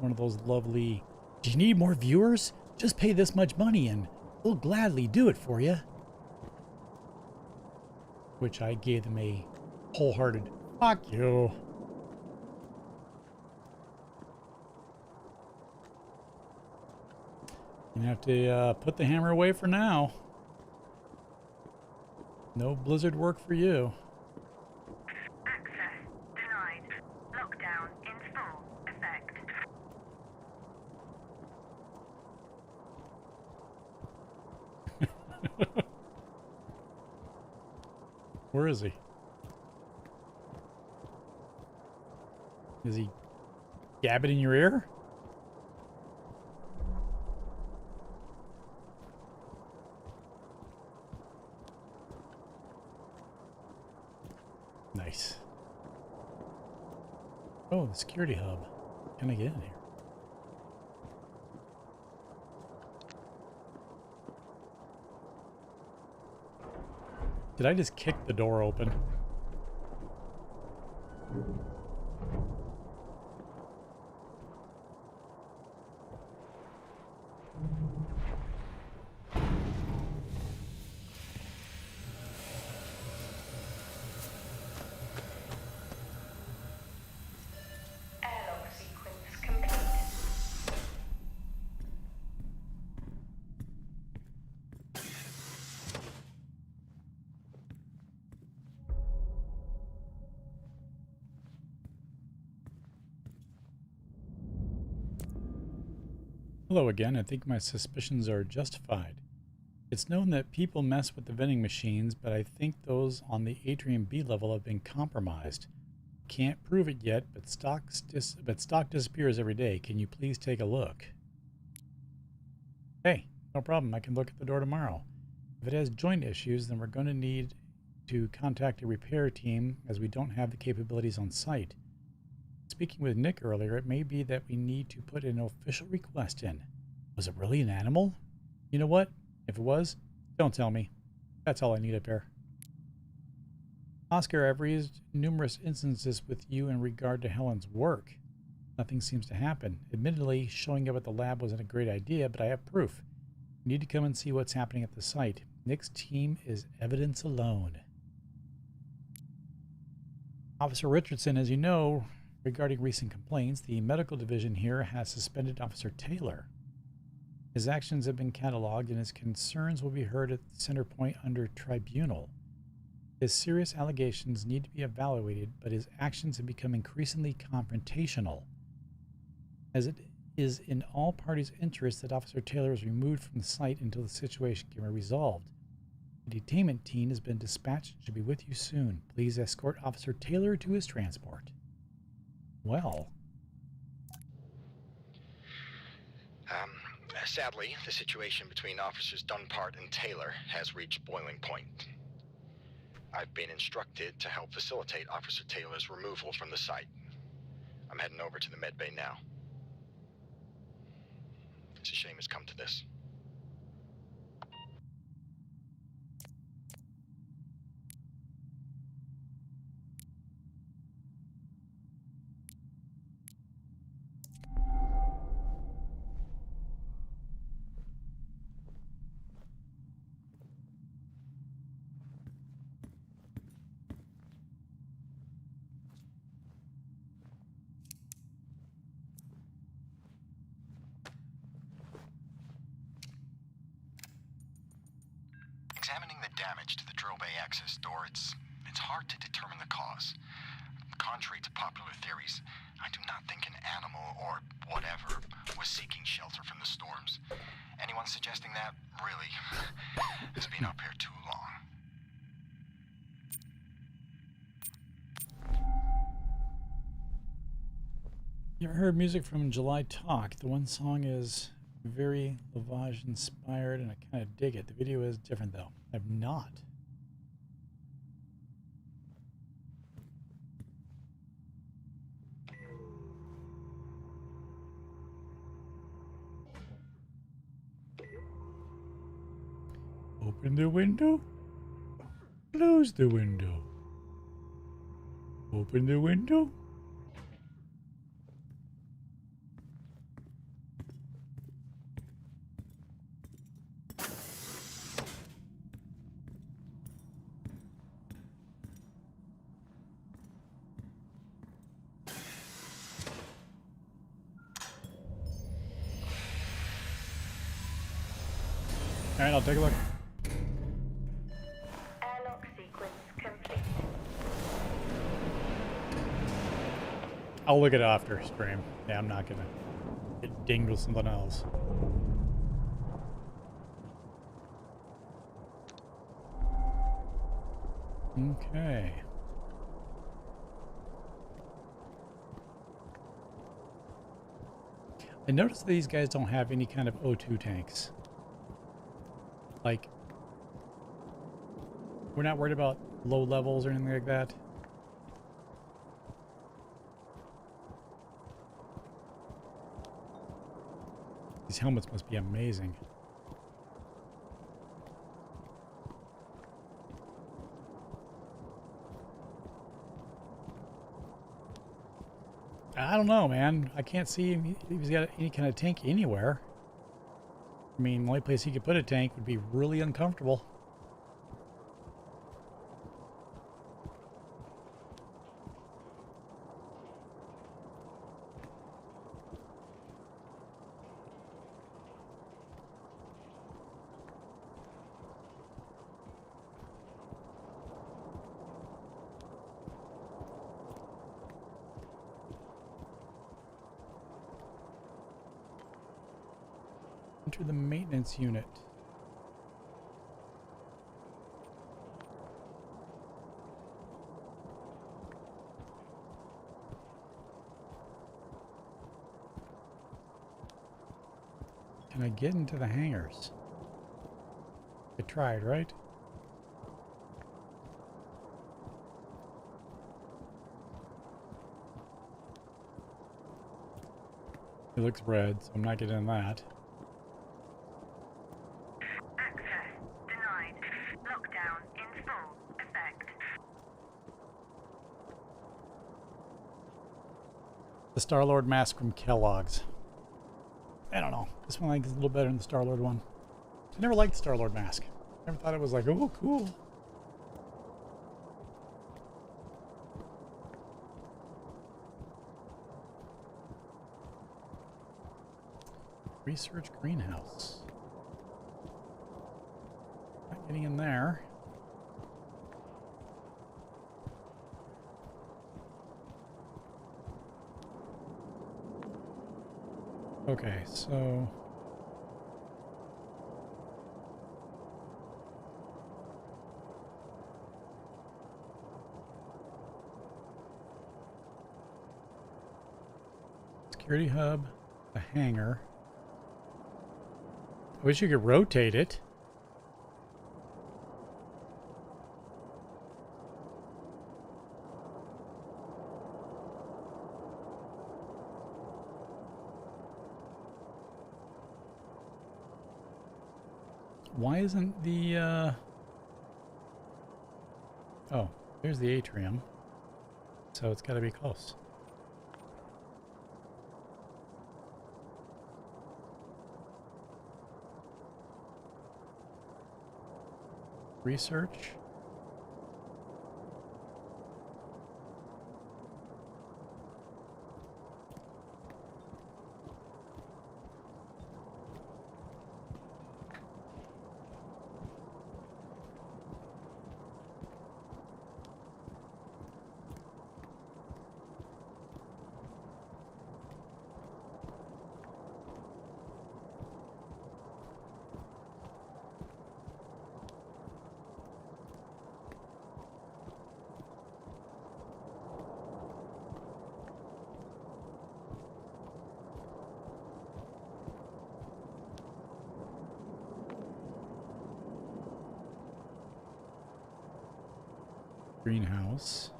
One of those lovely, do you need more viewers? Just pay this much money and we'll gladly do it for you. Which I gave them a wholehearted, fuck you. You have to put the hammer away for now. No Blizzard work for you. Access denied. Lockdown in full effect. Where is he? Is he gabbing in your ear? Nice. Oh, the security hub. Can I get in here? Did I just kick the door open? Airlock sequence complete. Hello again. I think my suspicions are justified. It's known that people mess with the vending machines, but I think those on the Atrium B level have been compromised. Can't prove it yet, but stock disappears every day. Can you please take a look? Hey, no problem. I can look at the door tomorrow. If it has joint issues, then we're going to need to contact a repair team as we don't have the capabilities on site. Speaking with Nick earlier, it may be that we need to put an official request in. Was it really an animal? You know what? If it was, don't tell me. That's all I need up here. Oscar, I've raised numerous instances with you in regard to Helen's work. Nothing seems to happen. Admittedly, showing up at the lab wasn't a great idea, but I have proof. You need to come and see what's happening at the site. Nick's team is evidence alone. Officer Richardson, as you know, regarding recent complaints, the medical division here has suspended Officer Taylor. His actions have been cataloged and his concerns will be heard at Center Point under tribunal. His serious allegations need to be evaluated, but his actions have become increasingly confrontational. As it is in all parties' interest that Officer Taylor is removed from the site until the situation can be resolved. The detainment team has been dispatched and should be with you soon. Please escort Officer Taylor to his transport. Well. Sadly, the situation between Officers Dunpart and Taylor has reached boiling point. I've been instructed to help facilitate Officer Taylor's removal from the site. I'm heading over to the medbay now. It's a shame it's come to this. Examining the damage to the drill bay access door, it's hard to determine the cause. Contrary to popular theories, I do not think an animal or whatever was seeking shelter from the storms. Anyone suggesting that really has been up here too long. You ever heard music from July Talk? The one song is very Lavage inspired and I kind of dig it. The video is different though. I've not. Open the window. Close the window. Open the window. All right, I'll take a look. Airlock sequence complete. I'll look at it after stream. Yeah, I'm not gonna get dinged with something else. Okay. I noticed these guys don't have any kind of O2 tanks. Like, we're not worried about low levels or anything like that. These helmets must be amazing. I don't know, man. I can't see if he's got any kind of tank anywhere. I mean, the only place he could put a tank would be really uncomfortable. Enter the maintenance unit. Can I get into the hangars? I tried, right? It looks red, so I'm not getting in that. The Star-Lord mask from Kellogg's. I don't know. This one I think is a little better than the Star-Lord one. I never liked the Star-Lord mask. Never thought it was like, oh, cool. Research greenhouse. Not getting in there. Okay, so security hub, a hangar. I wish you could rotate it. Why isn't the, oh, there's the atrium. So it's got to be close. Research. Greenhouse.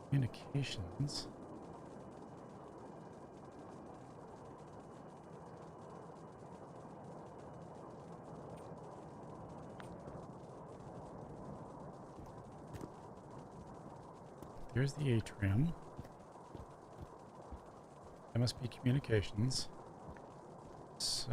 Communications. There's the atrium. That must be communications. So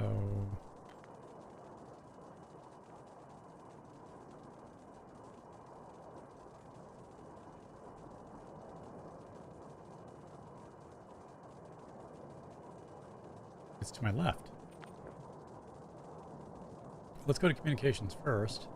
it's to my left. Let's go to communications first.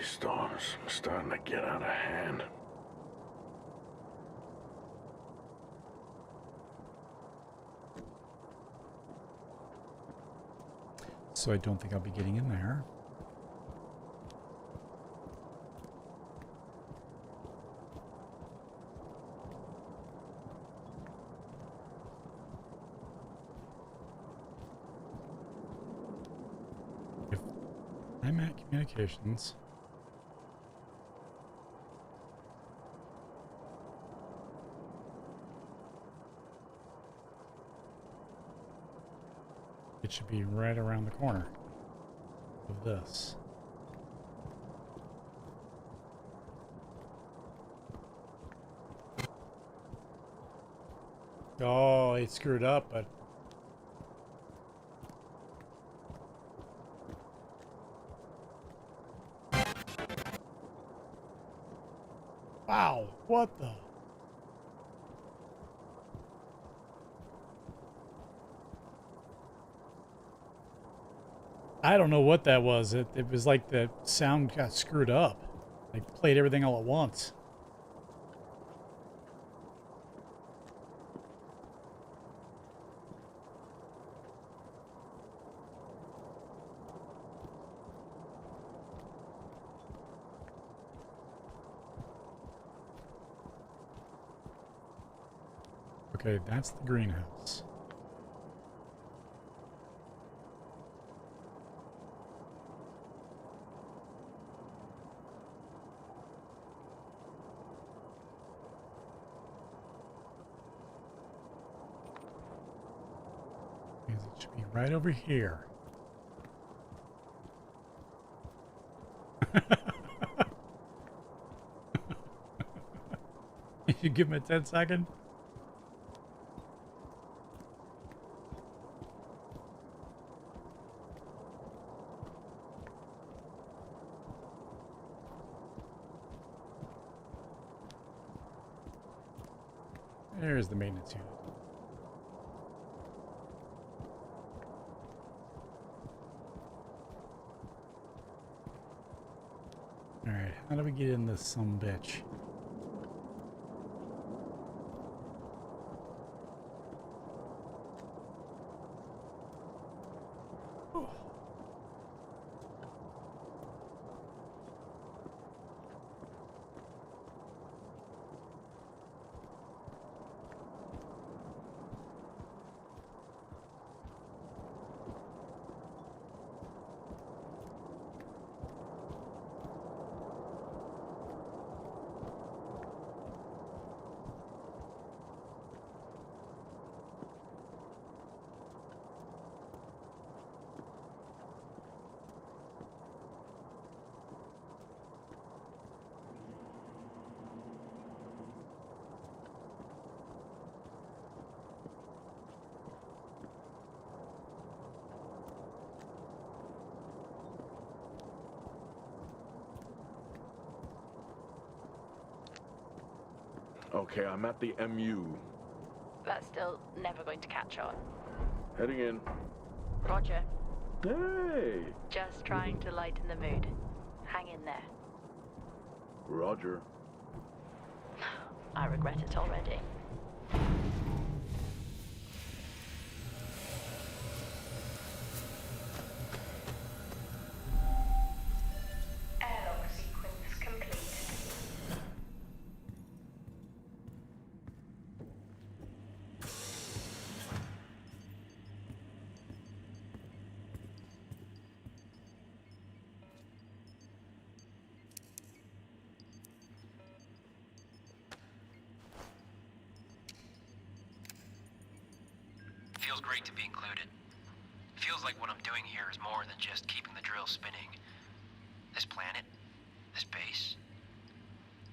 these storms are starting to get out of hand. So I don't think I'll be getting in there. If I'm at communications. It should be right around the corner of this. Oh, it screwed up, but wow, what the? I don't know what that was. It was like the sound got screwed up. Like played everything all at once. Okay, that's the greenhouse. It should be right over here. You give him a 10-second. There's the maintenance unit. Alright, how do we get in this sumbitch? Okay, I'm at the MU. That's still never going to catch on. Heading in. Roger. Hey! Just trying to lighten the mood. Hang in there. Roger. I regret it already. Airlock sequence complete. Feels great to be included. Feels like what I'm doing here is more than just keeping the drill spinning. This planet, this base,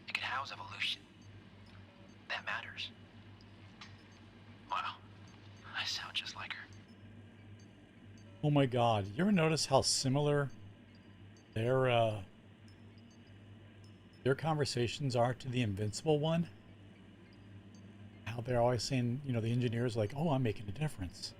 it can house evolution. That matters. Wow, I sound just like her. Oh my god, you ever notice how similar their conversations are to the Invincible one? How they're always saying, you know, the engineer's like, oh, I'm making a difference.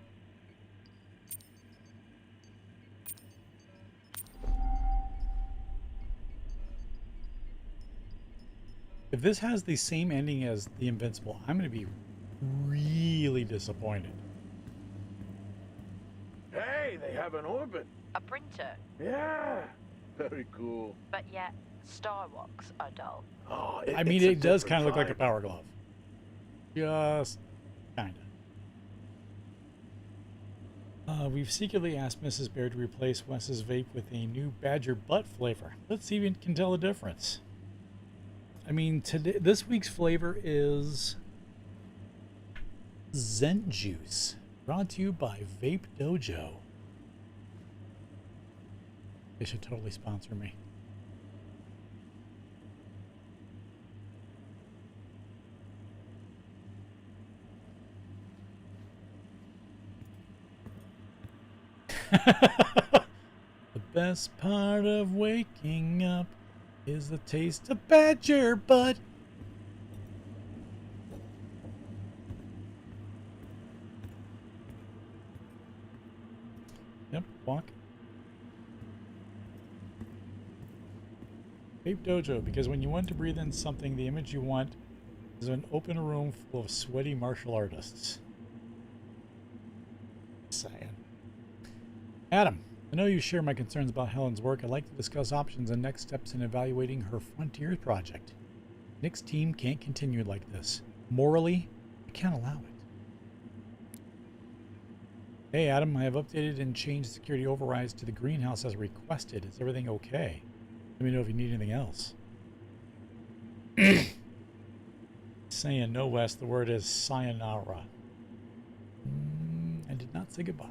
If this has the same ending as The Invincible, I'm going to be really disappointed. Hey, they have an orbit. A printer, Yeah. Very cool. but yet Starwalks are dull. Oh, I mean, it does kind of look like a power glove. Just kind of. We've secretly asked Mrs. Bear to replace Wes's vape with a new Badger butt flavor. Let's see if we can tell the difference. I mean, this week's flavor is Zent Juice, brought to you by Vape Dojo. They should totally sponsor me. The best part of waking up is the taste of Badger butt. Yep, walk. Vape Dojo, because when you want to breathe in something, the image you want is an open room full of sweaty martial artists. Saying. Adam, I know you share my concerns about Helen's work. I'd like to discuss options and next steps in evaluating her Frontiers project. Nick's team can't continue like this. Morally, I can't allow it. Hey Adam, I have updated and changed security overrides to the greenhouse as requested. Is everything okay? Let me know if you need anything else. Saying no, Wes, the word is sayonara. I did not say goodbye.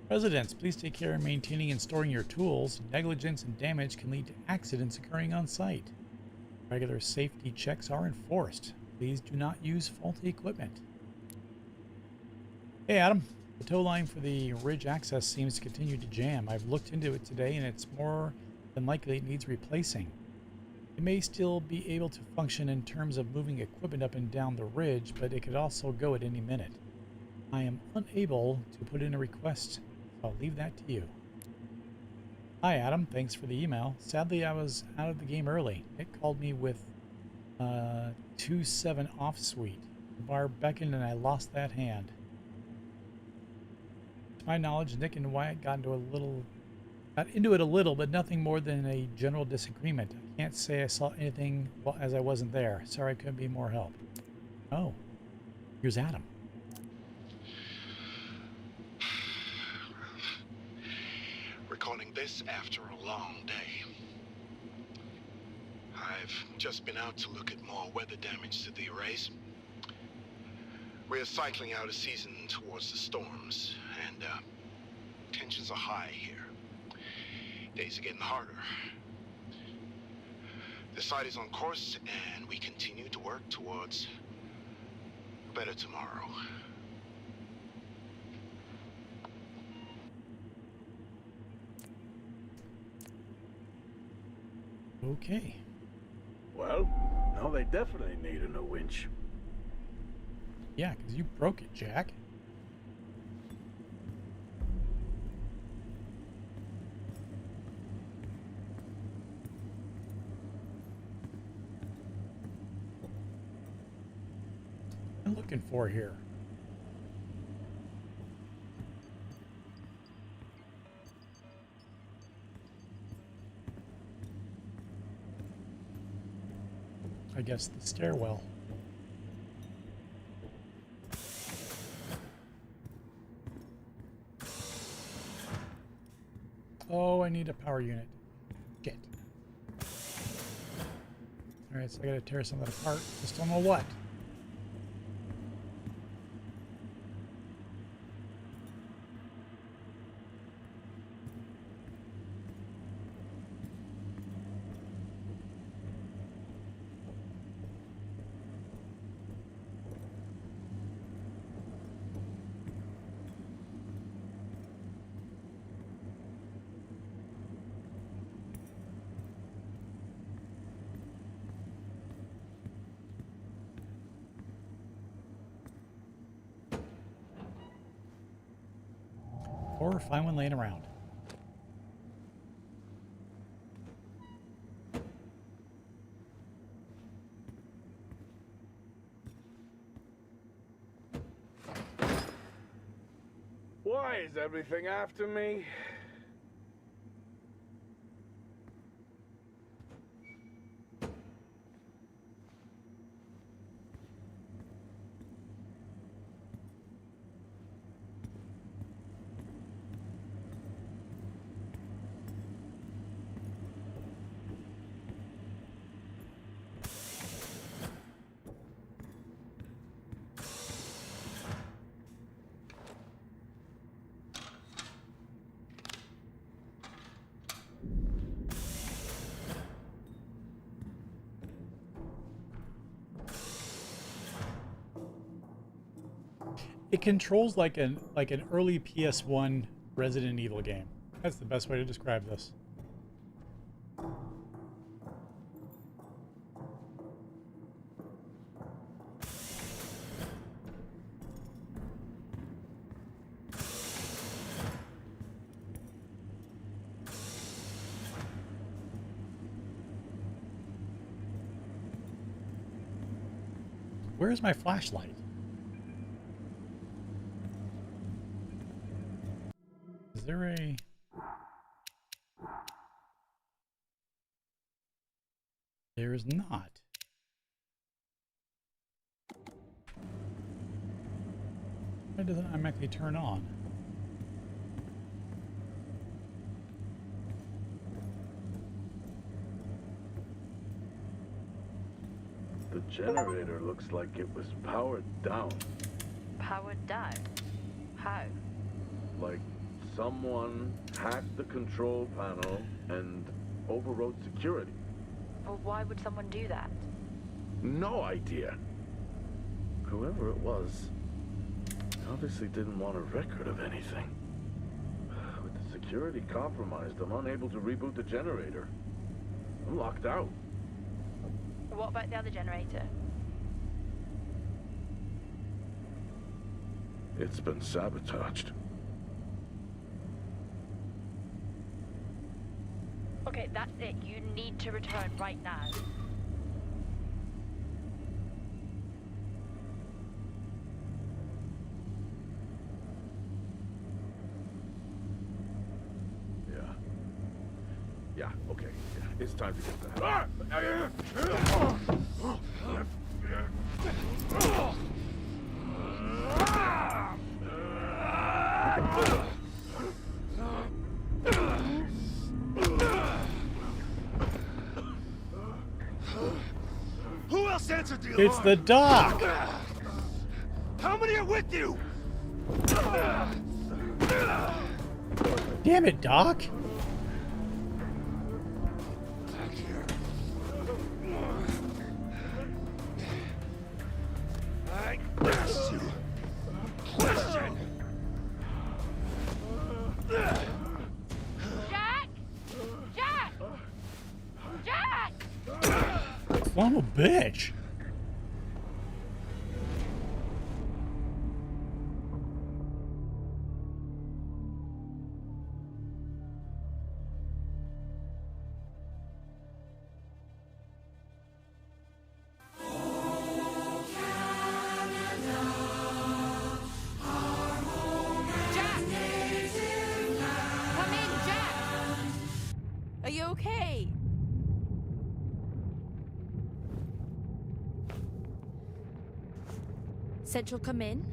Residents, please take care of maintaining and storing your tools. Negligence and damage can lead to accidents occurring on site. Regular safety checks are enforced. Please do not use faulty equipment. Hey Adam, the tow line for the ridge access seems to continue to jam. I've looked into it today and it's more than likely it needs replacing. It may still be able to function in terms of moving equipment up and down the ridge, but it could also go at any minute. I am unable to put in a request. I'll leave that to you. Hi Adam, thanks for the email. Sadly, I was out of the game early. Nick called me with 2-7 off suite. The bar beckoned and I lost that hand. To my knowledge, Nick and Wyatt got into it a little, but nothing more than a general disagreement. I can't say I saw anything as I wasn't there. Sorry I couldn't be more help. Oh, here's Adam. Recording this after a long day. I've just been out to look at more weather damage to the arrays. We're cycling out a season towards the storms, and tensions are high here. Days are getting harder. The site is on course, and we continue to work towards a better tomorrow. Okay. Well, now they definitely need a new winch. Yeah, because you broke it, Jack. I'm looking for here. I guess the stairwell. Oh, I need a power unit. Shit. Alright, so I gotta tear some of that apart. Just don't know what. Or find one laying around. Why is everything after me? It controls like an early PS1 Resident Evil game. That's the best way to describe this. Where's my flashlight? Is there a... There is not. Why doesn't it automatically turn on? The generator looks like it was powered down. Powered down? How? Like someone hacked the control panel and overrode security. Well, why would someone do that? No idea. Whoever it was obviously didn't want a record of anything. With the security compromised, I'm unable to reboot the generator. I'm locked out. What about the other generator? It's been sabotaged. Okay, that's it. You need to return right now. Yeah, okay. Yeah, it's time to get that. Who else answered the alarm? It's the doc! How many are with you? Damn it, Doc! Back here. I asked you a question. Jack! Jack! Jack! Son of a bitch! Are you okay? Central, come in.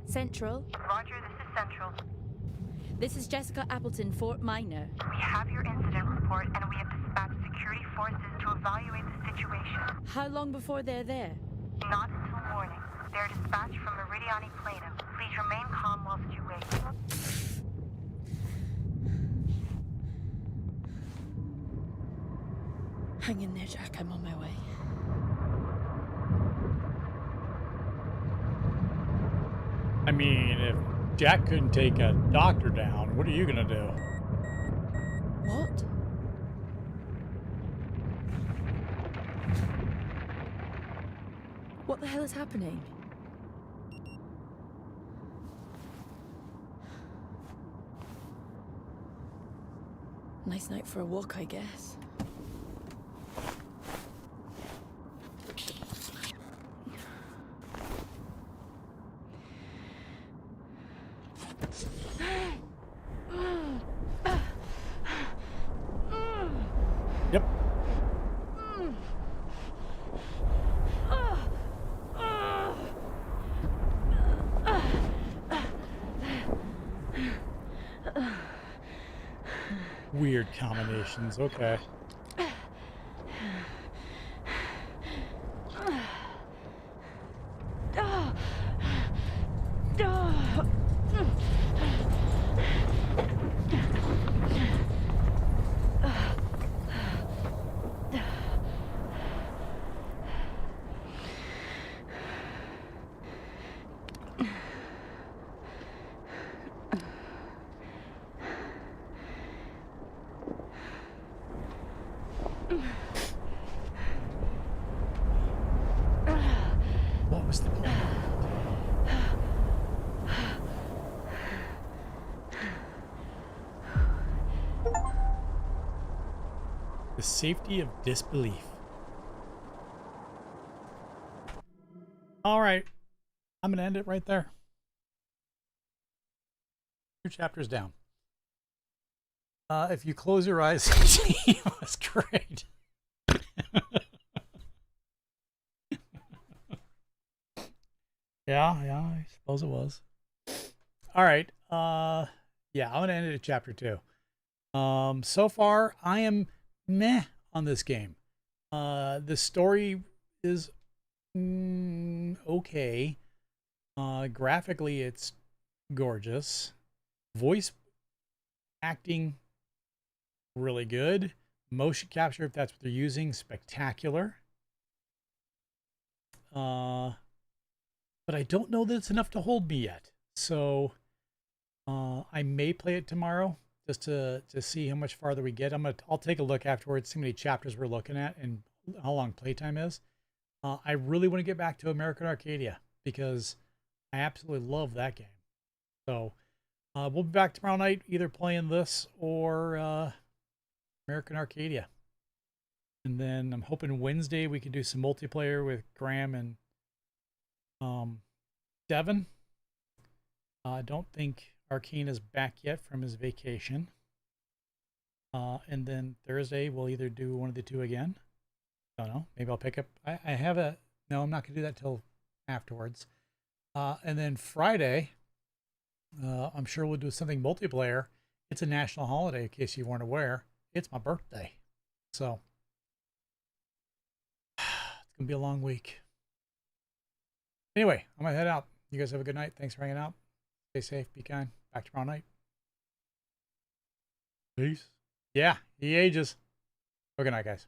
Central. Roger, this is Central. This is Jessica Appleton, Fort Minor. We have your incident report and we have dispatched security forces to evaluate the situation. How long before they're there? Not until morning. They're dispatched from Meridiani Plainum. Please remain calm whilst you wait. Hang in there, Jack. I'm on my way. I mean, if Jack couldn't take a doctor down, what are you gonna do? What? What the hell is happening? Nice night for a walk, I guess. Yep. Weird combinations. Okay. What was the point? The safety of disbelief. All right. I'm going to end it right there. 2 chapters down. If you close your eyes, it was great. Yeah, I suppose it was. All right. Yeah, I'm going to end it at chapter 2. So far, I am meh on this game. The story is okay. Graphically, it's gorgeous. Voice acting, really good. Motion capture, if that's what they're using, spectacular. But I don't know that it's enough to hold me yet. So I may play it tomorrow just to see how much farther we get. I'll take a look afterwards, see how many chapters we're looking at and how long playtime is. I really want to get back to American Arcadia because I absolutely love that game. So we'll be back tomorrow night either playing this or American Arcadia. And then I'm hoping Wednesday we can do some multiplayer with Graham and Devin. I don't think Arcane is back yet from his vacation. And then Thursday we'll either do one of the two again. Don't know. Maybe I'll pick up. I have a. No, I'm not gonna do that till afterwards. And then Friday, I'm sure we'll do something multiplayer. It's a national holiday, in case you weren't aware. It's my birthday, so it's gonna be a long week. Anyway, I'm gonna head out. You guys have a good night. Thanks for hanging out. Stay safe. Be kind. Back tomorrow night. Peace. Yeah, he ages. Have a good night, guys.